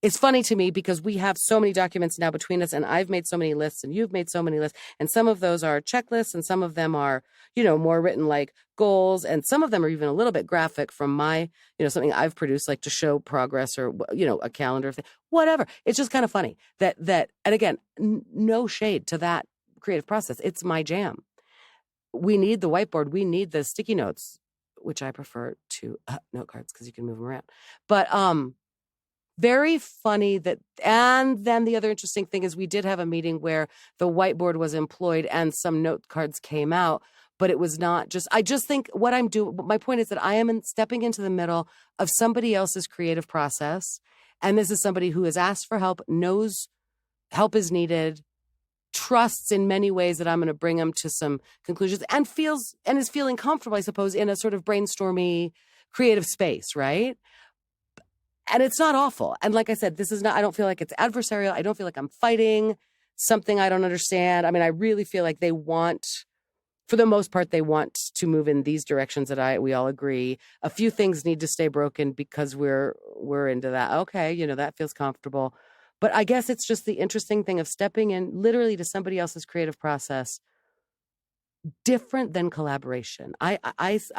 it's funny to me because we have so many documents now between us, and I've made so many lists and you've made so many lists, and some of those are checklists and some of them are, more written like goals, and some of them are even a little bit graphic from my, something I've produced like to show progress or, a calendar thing, whatever. It's just kind of funny that, and again, no shade to that creative process. It's my jam. We need the whiteboard. We need the sticky notes, which I prefer to note cards because you can move them around. But, very funny that, and then the other interesting thing is we did have a meeting where the whiteboard was employed and some note cards came out, but it was not just, I just think what I'm doing, my point is that I am stepping into the middle of somebody else's creative process. And this is somebody who has asked for help, knows help is needed, trusts in many ways that I'm going to bring them to some conclusions and is feeling comfortable, I suppose, in a sort of brainstormy creative space, right? And it's not awful. And like I said, I don't feel like it's adversarial. I don't feel like I'm fighting something I don't understand. I mean, I really feel like for the most part, they want to move in these directions that we all agree. A few things need to stay broken because we're into that. Okay, that feels comfortable. But I guess it's just the interesting thing of stepping in literally to somebody else's creative process, different than collaboration. I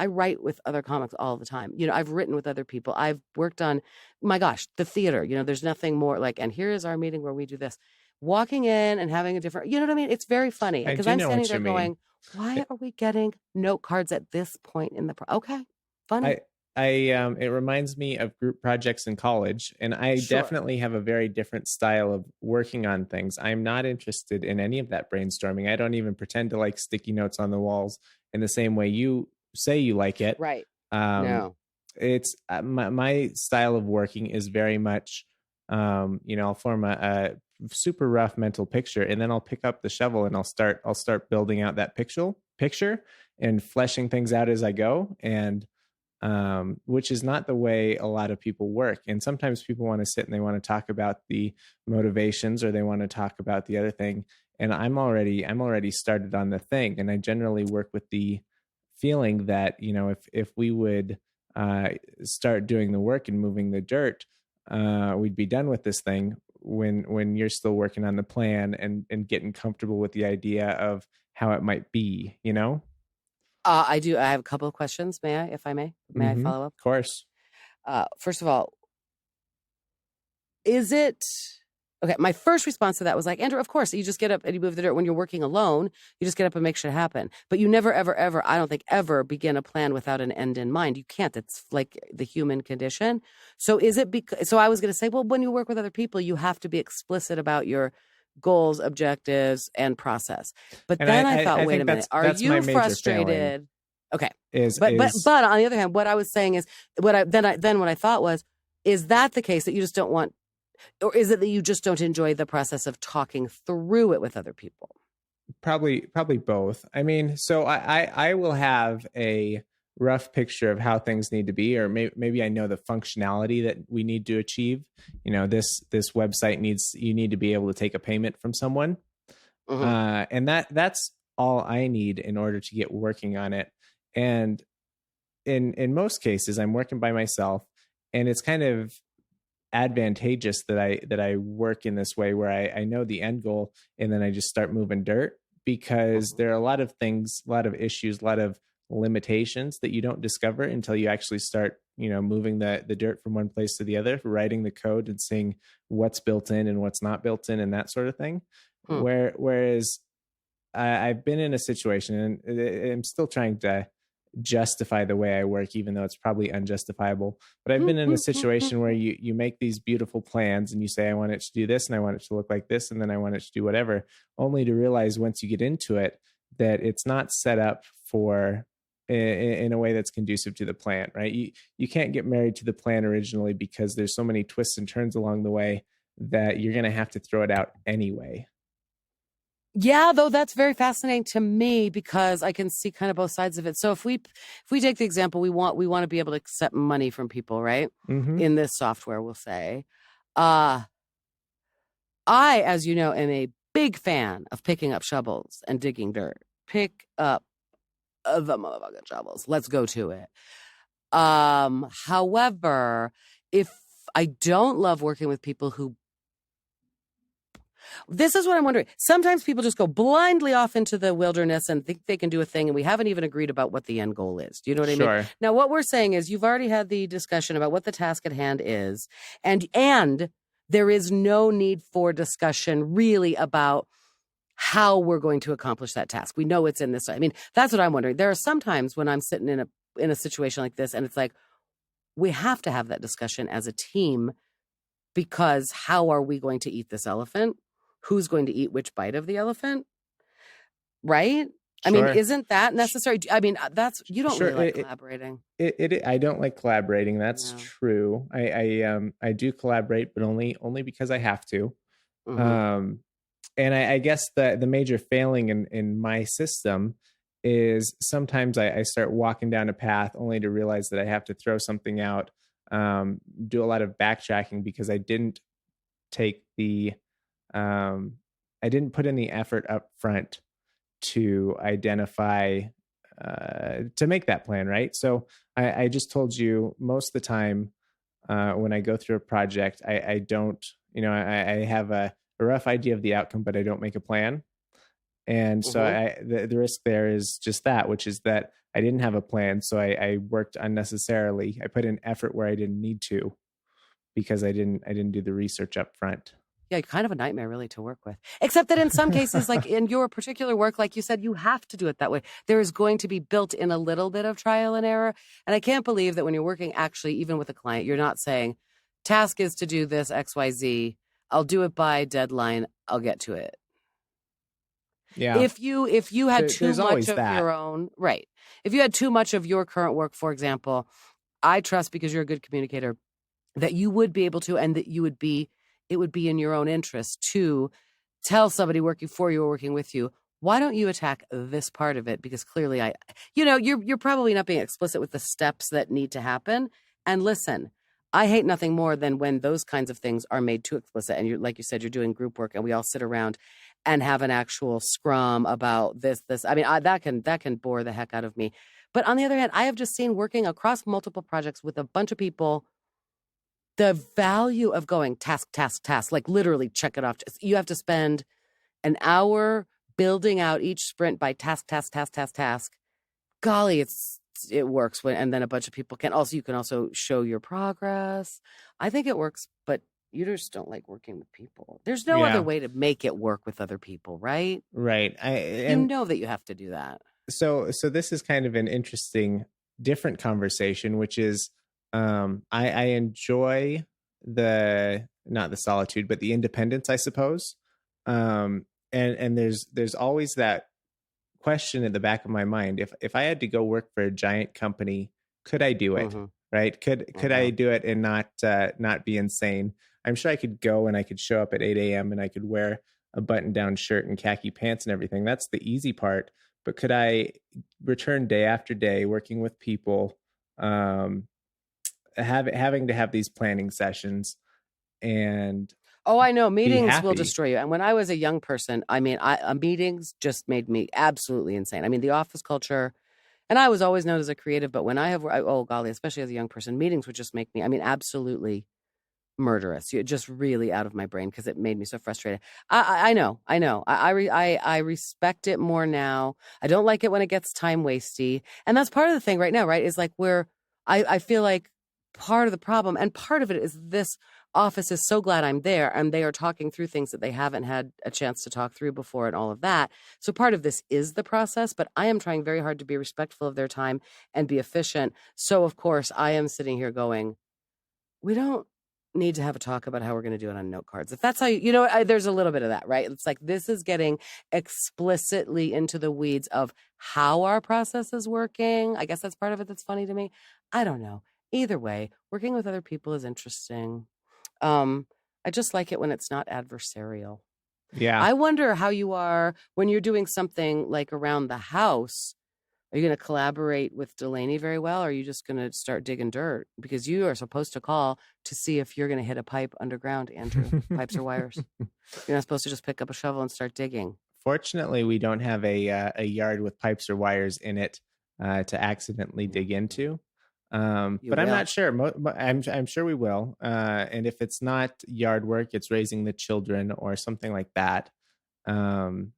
write with other comics all the time. I've written with other people. I've worked on, my gosh, the theater. There's nothing more like, and here is our meeting where we do this. Walking in and having a different, you know what I mean? It's very funny because I'm standing there going, why are we getting note cards at this point in the okay, funny. It reminds me of group projects in college, and I definitely have a very different style of working on things. I'm not interested in any of that brainstorming. I don't even pretend to like sticky notes on the walls in the same way you say you like it. Right. No. It's my style of working is very much, I'll form a super rough mental picture, and then I'll pick up the shovel and I'll start building out that picture and fleshing things out as I go. And which is not the way a lot of people work. And sometimes people want to sit and they want to talk about the motivations or they want to talk about the other thing. And I'm already started on the thing. And I generally work with the feeling that, if we would start doing the work and moving the dirt, we'd be done with this thing when you're still working on the plan and getting comfortable with the idea of how it might be, I do. I have a couple of questions. May I, if I may? May I follow up? Of course. First of all, is it okay? My first response to that was like, Andrew, of course, you just get up and you move the dirt. When you're working alone, you just get up and make shit happen. But you never, ever, ever, I don't think ever begin a plan without an end in mind. You can't. It's like the human condition. So is it because? So I was going to say, well, when you work with other people, you have to be explicit about your goals, objectives, and process. But then I thought, wait a minute, are you frustrated? Okay. But on the other hand, what I was saying is what I thought was, Is that the case that you just don't want, or is it that you just don't enjoy the process of talking through it with other people? Probably both. I mean, so I will have a rough picture of how things need to be, or maybe I know the functionality that we need to achieve. This website you need to be able to take a payment from someone. And that's all I need in order to get working on it. And in most cases, I'm working by myself, and it's kind of advantageous that I work in this way where I know the end goal, and then I just start moving dirt, because there are a lot of things, a lot of issues, a lot of limitations that you don't discover until you actually start, moving the dirt from one place to the other, writing the code and seeing what's built in and what's not built in and that sort of thing. Whereas I've been in a situation, and I'm still trying to justify the way I work, even though it's probably unjustifiable. But I've been in a situation where you make these beautiful plans and you say, I want it to do this, and I want it to look like this, and then I want it to do whatever, only to realize once you get into it that it's not set up for in a way that's conducive to the plan, right? You can't get married to the plan originally, because there's so many twists and turns along the way that you're going to have to throw it out anyway. Yeah, though that's very fascinating to me, because I can see kind of both sides of it. So if we take the example, we want to be able to accept money from people, right? In this software, we'll say. I, as you know, am a big fan of picking up shovels and digging dirt. Pick up the motherfucking shovels. Let's go to it. However, if I don't love working with people who, this is what I'm wondering. Sometimes people just go blindly off into the wilderness and think they can do a thing, and we haven't even agreed about what the end goal is. Do you know what I mean? Now, what we're saying is you've already had the discussion about what the task at hand is, and there is no need for discussion really about how we're going to accomplish that task. We know it's in this. I mean, that's what I'm wondering. There are some times when I'm sitting in a situation like this, and it's like, we have to have that discussion as a team, because how are we going to eat this elephant? Who's going to eat which bite of the elephant? Right? I mean, isn't that necessary? I mean, you don't really like collaborating. I don't like collaborating. That's true. I do collaborate, but only because I have to. And I guess the major failing in my system is sometimes I start walking down a path only to realize that I have to throw something out, do a lot of backtracking, because I didn't take I didn't put in the effort up front to identify, to make that plan, right? So I just told you, most of the time when I go through a project, I don't, I have a rough idea of the outcome, but I don't make a plan. And so the risk there is just that, which is that I didn't have a plan. So I worked unnecessarily. I put in effort where I didn't need to, because I didn't do the research up front. Yeah, kind of a nightmare really to work with. Except that in some cases, like in your particular work, like you said, you have to do it that way. There is going to be built in a little bit of trial and error. And I can't believe that when you're working actually, even with a client, you're not saying, task is to do this XYZ. I'll do it by deadline. I'll get to it. Yeah. If you had too much of your own, right. If you had too much of your current work, for example, I trust, because you're a good communicator, that you would be able to, and that it would be in your own interest to tell somebody working for you or working with you, why don't you attack this part of it? Because clearly you're probably not being explicit with the steps that need to happen. And listen, I hate nothing more than when those kinds of things are made too explicit. And you're, like you said, you're doing group work and we all sit around and have an actual scrum about this. I mean, that can bore the heck out of me. But on the other hand, I have just seen, working across multiple projects with a bunch of people, the value of going task, like literally check it off. You have to spend an hour building out each sprint by task. Golly, it works and then a bunch of people you can also show your progress. I think it works, but you just don't like working with people. There's no other way to make it work with other people, right? Right. You know that you have to do that. So this is kind of an interesting, different conversation, which is, I enjoy not the solitude, but the independence, I suppose. And there's always that question at the back of my mind. If I had to go work for a giant company, could I do it? right? I Could I know. do it and not be insane? I'm sure I could go and I could show up at 8 a.m. and I could wear a button-down shirt and khaki pants and everything. That's the easy part. But could I return day after day working with people, um, having to have these planning sessions and Oh, I know. be Meetings will happy? destroy you. And when I was a young person, I mean, meetings just made me absolutely insane. I mean, the office culture, and I was always known as a creative, but when oh golly, especially as a young person, meetings would just make me, I mean, absolutely murderous. You're just really out of my brain because it made me so frustrated. I know, I know. I respect it more now. I don't like it when it gets time wasty, and that's part of the thing right now. Right? Is like I feel like part of the problem, and part of it is this office is so glad I'm there, and they are talking through things that they haven't had a chance to talk through before, and all of that. So part of this is the process, but I am trying very hard to be respectful of their time and be efficient. So of course, I am sitting here going, we don't need to have a talk about how we're going to do it on note cards. If that's how there's a little bit of that, right? It's like this is getting explicitly into the weeds of how our process is working. I guess that's part of it that's funny to me. I don't know. Either way, working with other people is interesting. I just like it when it's not adversarial. Yeah. I wonder how you are when you're doing something like around the house. Are you going to collaborate with Delaney very well, or are you just going to start digging dirt? Because you are supposed to call to see if you're going to hit a pipe underground, Andrew. Pipes or wires. You're not supposed to just pick up a shovel and start digging. Fortunately, we don't have a yard with pipes or wires in it to accidentally dig into. You But I'm will. not sure. I'm sure we will. And if it's not yard work, it's raising the children or something like that. Um,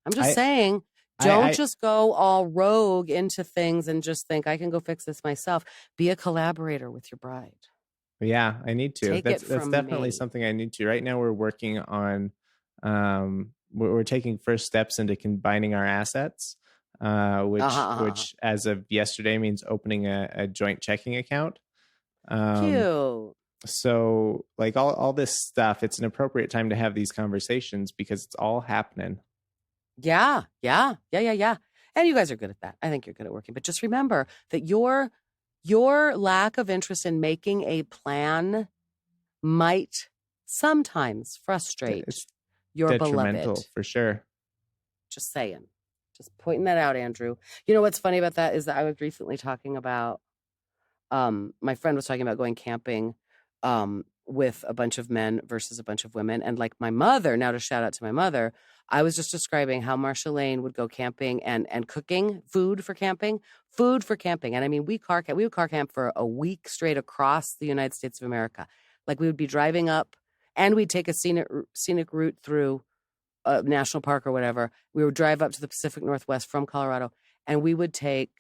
I'm just I, saying, don't I, just go all rogue into things and just think I can go fix this myself. Be a collaborator with your bride. yeah, I need to. Take it That's from definitely me. something I need to. Right now, we're working on. We're taking first steps into combining our assets, Uh-huh, uh-huh. which as of yesterday means opening a joint checking account. Um, Cute. so like all this stuff, it's an appropriate time to have these conversations because it's all happening. Yeah, yeah, yeah, yeah, yeah. And you guys are good at that. I think you're good at working. But just remember that your lack of interest in making a plan might sometimes frustrate It's your beloved. detrimental for sure. Just saying. Just pointing that out, Andrew. You know what's funny about that is that I was recently talking about my friend was talking about going camping with a bunch of men versus a bunch of women. And like my mother, now to shout out to my mother, I was just describing how Marsha Lane would go camping and cooking food for camping. And I mean, we would car camp for a week straight across the United States of America. Like we would be driving up and we'd take a scenic route through a national park or whatever. We would drive up to the Pacific Northwest from Colorado and we would take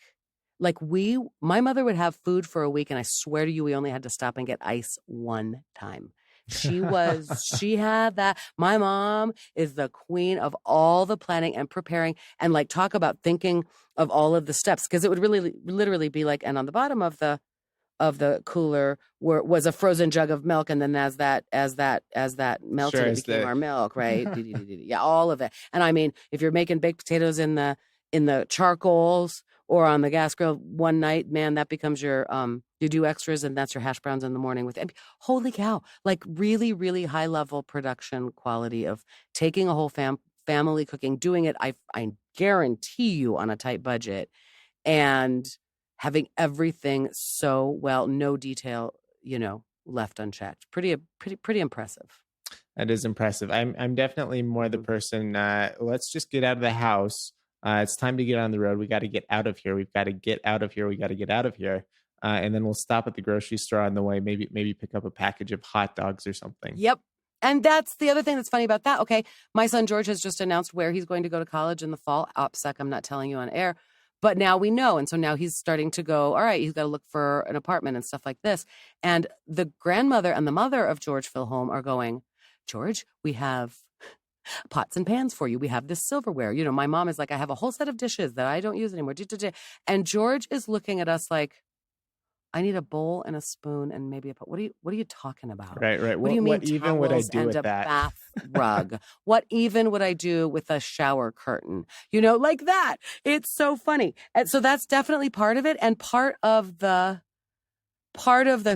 my mother would have food for a week, and I swear to you, we only had to stop and get ice one time. She had that. My mom is the queen of all the planning and preparing and like talk about thinking of all of the steps because it would really literally be like, and on the bottom of the cooler was a frozen jug of milk, and then as that melted, Sure it as became the our milk, right? Yeah, all of it. And I mean, if you're making baked potatoes in the charcoals or on the gas grill one night, man, that becomes your you do extras, and that's your hash browns in the morning with. Holy cow! Like really, really high level production quality of taking a whole family cooking, doing it. I guarantee you on a tight budget and having everything so well, no detail, left unchecked. Pretty impressive. That is impressive. I'm definitely more the Mhm. person. Let's just get out of the house. It's time to get on the road. We got to get out of here. We've got to get out of here. We got to get out of here. And then we'll stop at the grocery store on the way. Maybe pick up a package of hot dogs or something. Yep. And that's the other thing that's funny about that. Okay, my son George has just announced where he's going to go to college in the fall. OPSEC, I'm not telling you on air. But now we know. And so now he's starting to go, all right, he's got to look for an apartment and stuff like this. And the grandmother and the mother of George Filholm are going, George, we have pots and pans for you. We have this silverware. My mom is like, I have a whole set of dishes that I don't use anymore. And George is looking at us like, I need a bowl and a spoon and maybe what are you talking about? Right. What do you mean What even would I towels do and with a that? bath rug? What even would I do with a shower curtain? Like that. It's so funny. And so that's definitely part of it. And part of the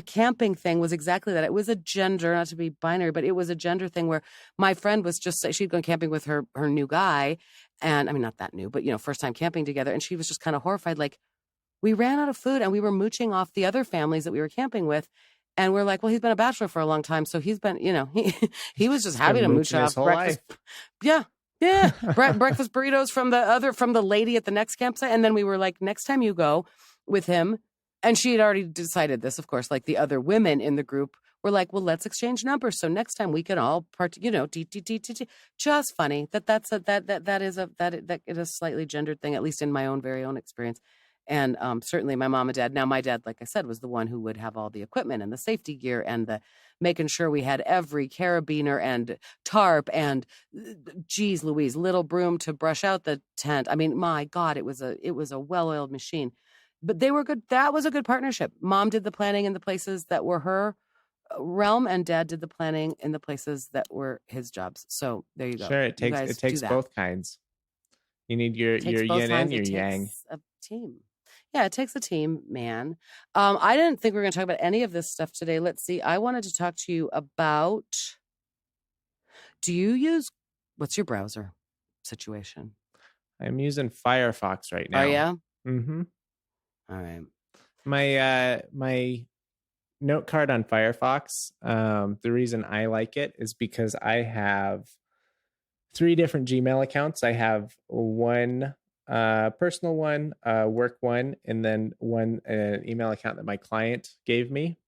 camping thing was exactly that. It was a gender, not to be binary, but it was a gender thing where my friend was she'd gone camping with her new guy. And I mean, not that new, but first time camping together. And she was just kind of horrified. Like, we ran out of food and we were mooching off the other families that we were camping with. And we're like, well, he's been a bachelor for a long time. So he's been, he was just He's happy been to mooch mooching his off whole breakfast. life. Yeah. Yeah. Breakfast burritos from the lady at the next campsite. And then we were like, next time you go with him. And she had already decided this, of course, like the other women in the group were like, well, let's exchange numbers. So next time we can all just funny that is a slightly gendered thing, at least in my own very own experience. And certainly my mom and dad. Now, my dad, like I said, was the one who would have all the equipment and the safety gear and the making sure we had every carabiner and tarp and, geez Louise, little broom to brush out the tent. I mean, my God, it was a well-oiled machine. But they were good. That was a good partnership. Mom did the planning in the places that were her realm, and Dad did the planning in the places that were his jobs. So there you go. Sure, it You takes guys it takes do that. both kinds. You need your It takes both yin kinds. and your It yang. takes a team. Yeah, it takes a team, man. I didn't think we were going to talk about any of this stuff today. Let's see. I wanted to talk to you about, what's your browser situation? I'm using Firefox right now. Are you? Mm-hmm. All right. My note card on Firefox, the reason I like it is because I have 3 different Gmail accounts. I have one personal one, work one, and then one email account that my client gave me.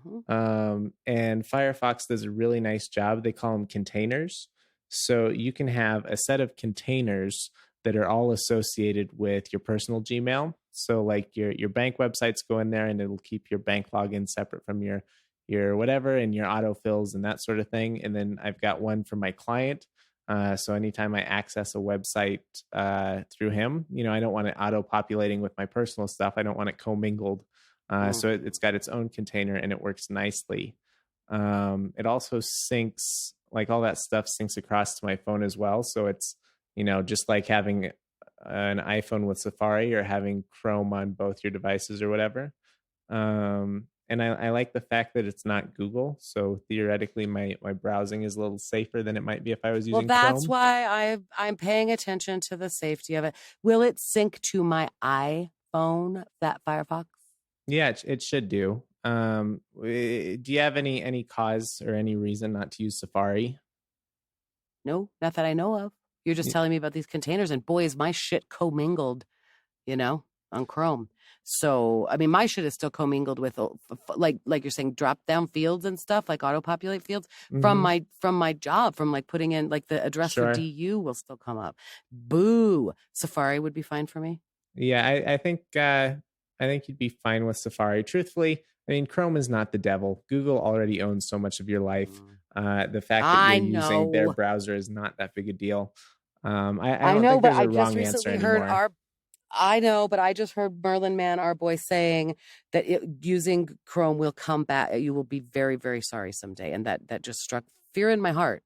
Mm-hmm. And Firefox does a really nice job. They call them containers. So you can have a set of containers that are all associated with your personal Gmail. So like your bank websites go in there and it'll keep your bank login separate from your whatever and your autofills and that sort of thing. And then I've got one for my client. So anytime I access a website through him, I don't want it auto-populating with my personal stuff. I don't want it commingled. So it's got its own container and it works nicely. It also syncs, like all that stuff syncs across to my phone as well. So it's, just like having an iPhone with Safari or having Chrome on both your devices or whatever. And I like the fact that it's not Google. So theoretically, my browsing is a little safer than it might be if I was using Chrome. Well, that's why I'm paying attention to the safety of it. Will it sync to my iPhone, that Firefox? Yeah, it should do. Do you have any cause or any reason not to use Safari? No, not that I know of. You're just telling me about these containers, and boy, is my shit commingled, on Chrome. So, I mean, my shit is still commingled with, like you're saying, drop down fields and stuff, like auto populate fields from my job, from like putting in like the address for DU will still come up. Boo! Safari would be fine for me. Yeah, I think you'd be fine with Safari. Truthfully, I mean, Chrome is not the devil. Google already owns so much of your life. The fact that you're using their browser is not that big a deal. I don't think there's a wrong answer anymore. I know, but I just heard Merlin Man, our boy, saying that using Chrome will come back. You will be very, very sorry someday. And that just struck fear in my heart,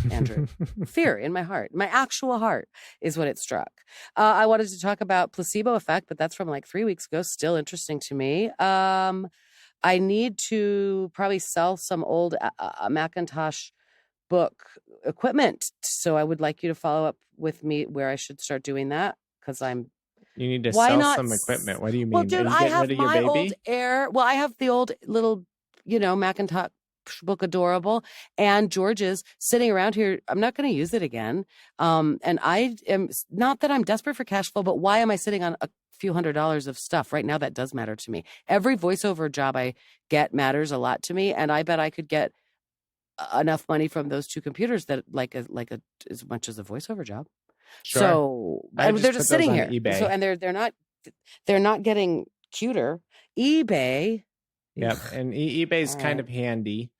Andrew. Fear in my heart. My actual heart is what it struck. I wanted to talk about Placebo Effect, but that's from like 3 weeks ago. Still interesting to me. I need to probably sell some old Macintosh book equipment. So I would like you to follow up with me where I should start doing that, because you need to sell some equipment. What do you mean? Well, dude, I have my old Air. Well, I have the old little, Macintosh book, adorable, and George's sitting around here. I'm not going to use it again. And I am not that I'm desperate for cash flow, but why am I sitting on a few $100s of stuff right now? That does matter to me. Every voiceover job I get matters a lot to me, and I bet I could get enough money from those 2 computers that like as much as a voiceover job. Sure. So they're just sitting here. eBay. So and they're not getting cuter. eBay. Yep, and eBay's kind of handy.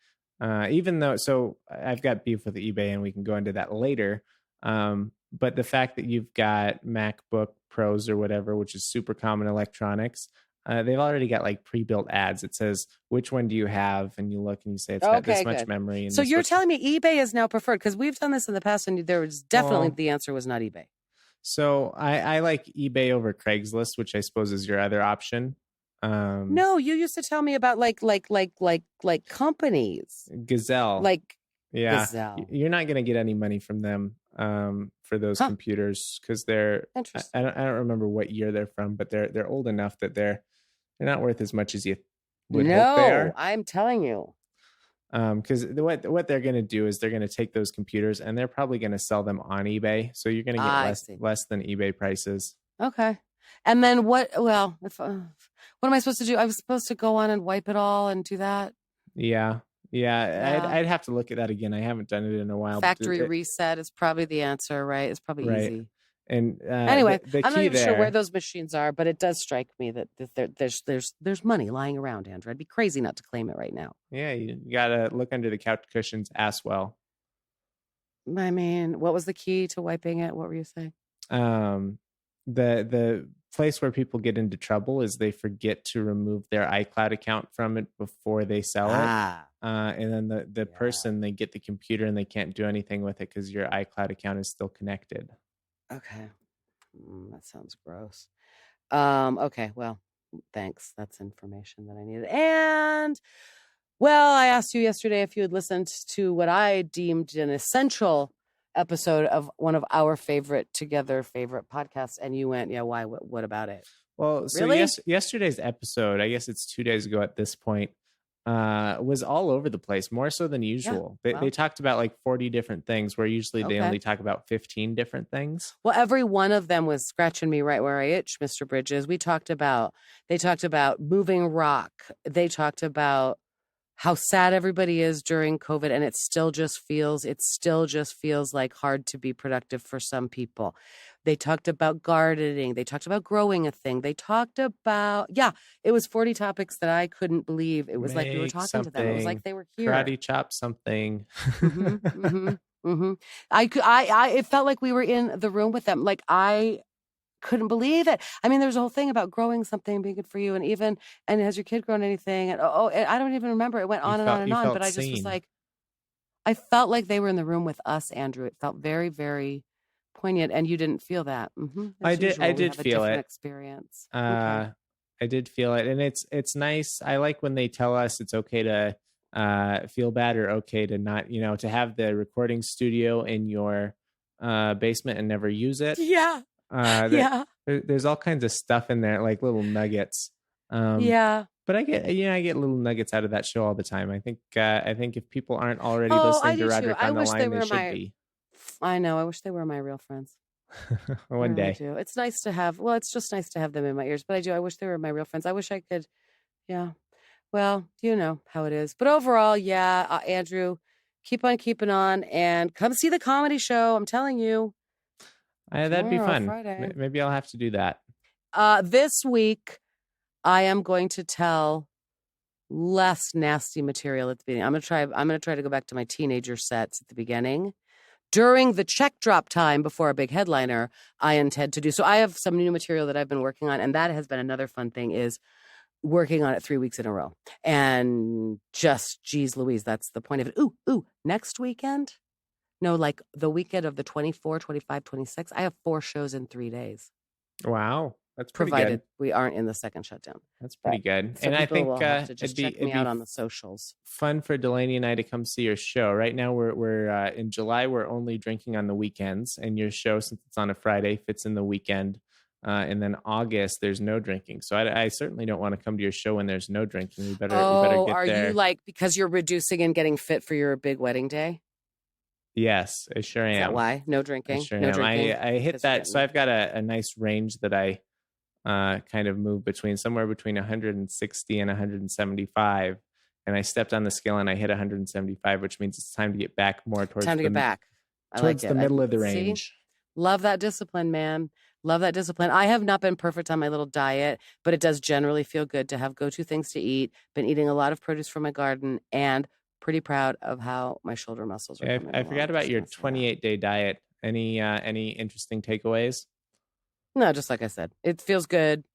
Even though, so I've got beef with eBay, and we can go into that later. But the fact that you've got MacBook Pros or whatever, which is super common electronics, they've already got like pre-built ads. It says, which one do you have? And you look and you say, it's got this much good. memory. And So this you're much... telling me eBay is now preferred? Because we've done this in the past and there was definitely the answer was not eBay. So I like eBay over Craigslist, which I suppose is your other option. No, you used to tell me about like companies. Gazelle. Like Gazelle. You're not going to get any money from them for those computers because they're I don't remember what year they're from, but they're old enough that they're not worth as much as you would hope they are. I'm telling you. Because what they're going to do is they're going to take those computers and they're probably going to sell them on eBay. So you're going to get less than eBay prices. Okay. And then what? Well, what am I supposed to do? I was supposed to go on and wipe it all and do that. Yeah. I'd have to look at that again. I haven't done it in a while. Factory reset is probably the answer, right? It's probably easy. And anyway, the I'm not even there, sure where those machines are, but it does strike me that there's money lying around, Andrew. I'd be crazy not to claim it right now. Yeah, you gotta look under the couch cushions as well. I mean, what was the key to wiping it? What were you saying? The place where people get into trouble is they forget to remove their iCloud account from it before they sell it. And then the person, they get the computer and they can't do anything with it because your iCloud account is still connected. Okay. That sounds gross. Okay, well, thanks. That's information that I needed. And, well, I asked you yesterday if you had listened to what I deemed an essential episode of one of our favorite podcasts, and you went, yeah, why? What about it? Well, so really? Yesterday's episode, I guess it's 2 days ago at this point, was all over the place, more so than usual. They talked about like 40 different things, where usually they only talk about 15 different things. Well, every one of them was scratching me right where I itch, Mr. Bridges. They talked about moving rock. They talked about how sad everybody is during COVID, and it still just feels like hard to be productive for some people. They talked about gardening. They talked about growing a thing. They talked about, it was 40 topics that I couldn't believe. It was like we were talking to them. It was like they were here. Karate chop something. It felt like we were in the room with them. Like I couldn't believe it. I mean, there's a whole thing about growing something being good for you, and has your kid grown anything? And I don't even remember. It went on and on, but I just was like, I felt like they were in the room with us, Andrew. It felt very, very poignant, and you didn't feel that. I did feel it. Experience. I did feel it, and it's nice. I like when they tell us it's okay to feel bad or okay to not, to have the recording studio in your basement and never use it. Yeah. There's all kinds of stuff in there, like little nuggets. But I get little nuggets out of that show all the time. I think if people aren't already listening to Roderick on the line, they should be. I know. I wish they were my real friends. One day. It's nice to have. Well, it's just nice to have them in my ears. But I do. I wish they were my real friends. I wish I could. Yeah. Well, you know how it is. But overall, Andrew, keep on keeping on and come see the comedy show. I'm telling you. That'd be fun. Friday. Maybe I'll have to do that. This week, I am going to tell less nasty material at the beginning. I'm gonna try to go back to my teenager sets at the beginning. During the check drop time before a big headliner, I intend to do. So I have some new material that I've been working on, and that has been another fun thing, is working on it 3 weeks in a row. And just, geez Louise, that's the point of it. Ooh, next weekend? No, like the weekend of the 24, 25, 26. I have 4 shows in 3 days. Wow. That's pretty provided good. We aren't in the second shutdown. That's pretty good. And I think it'd check me out on the socials. Fun for Delaney and I to come see your show. Right now we're in July. We're only drinking on the weekends, and your show, since it's on a Friday, fits in the weekend. And then August, there's no drinking. So I certainly don't want to come to your show when there's no drinking. We better get there. Are you like, because you're reducing and getting fit for your big wedding day? Yes, I sure am. Is that why? No drinking? I sure no am. drinking? I hit that. So I've got a nice range that I kind of move somewhere between 160 and 175. And I stepped on the scale and I hit 175, which means it's time to get back more towards the middle of the range. See? Love that discipline, man. Love that discipline. I have not been perfect on my little diet, but it does generally feel good to have go-to things to eat. Been eating a lot of produce from my garden, and pretty proud of how my shoulder muscles are. I forgot about your 28-day diet. Any interesting takeaways? No, just like I said, it feels good.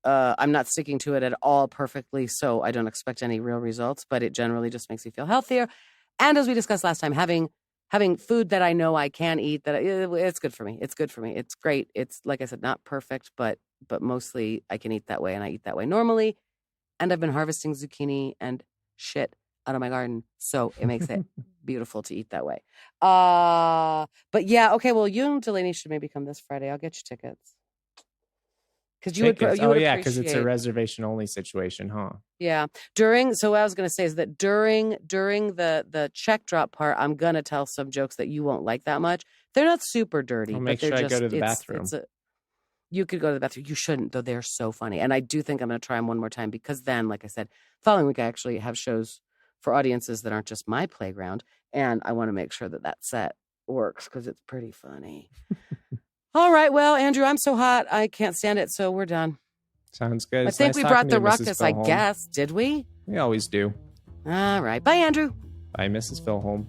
I'm not sticking to it at all perfectly, so I don't expect any real results, but it generally just makes me feel healthier. And as we discussed last time, having food that I know I can eat, it's good for me. It's good for me. It's great. It's, like I said, not perfect, but mostly I can eat that way, and I eat that way normally. And I've been harvesting zucchini and shit out of my garden, so it makes it beautiful to eat that way. But yeah, okay, well, you and Delaney should maybe come this Friday. I'll get you tickets. Because you would because it's a reservation only situation, huh? Yeah. So what I was going to say is that during the check drop part, I'm going to tell some jokes that you won't like that much. They're not super dirty. I'll make sure I go to the bathroom. You could go to the bathroom. You shouldn't, though. They're so funny. And I do think I'm going to try them one more time, because then, like I said, following week I actually have shows for audiences that aren't just my playground. And I want to make sure that set works, because it's pretty funny. All right. Well, Andrew, I'm so hot. I can't stand it. So we're done. Sounds good. I think we brought the ruckus, I guess. Did we? We always do. All right. Bye, Andrew. Bye, Mrs. Filholm.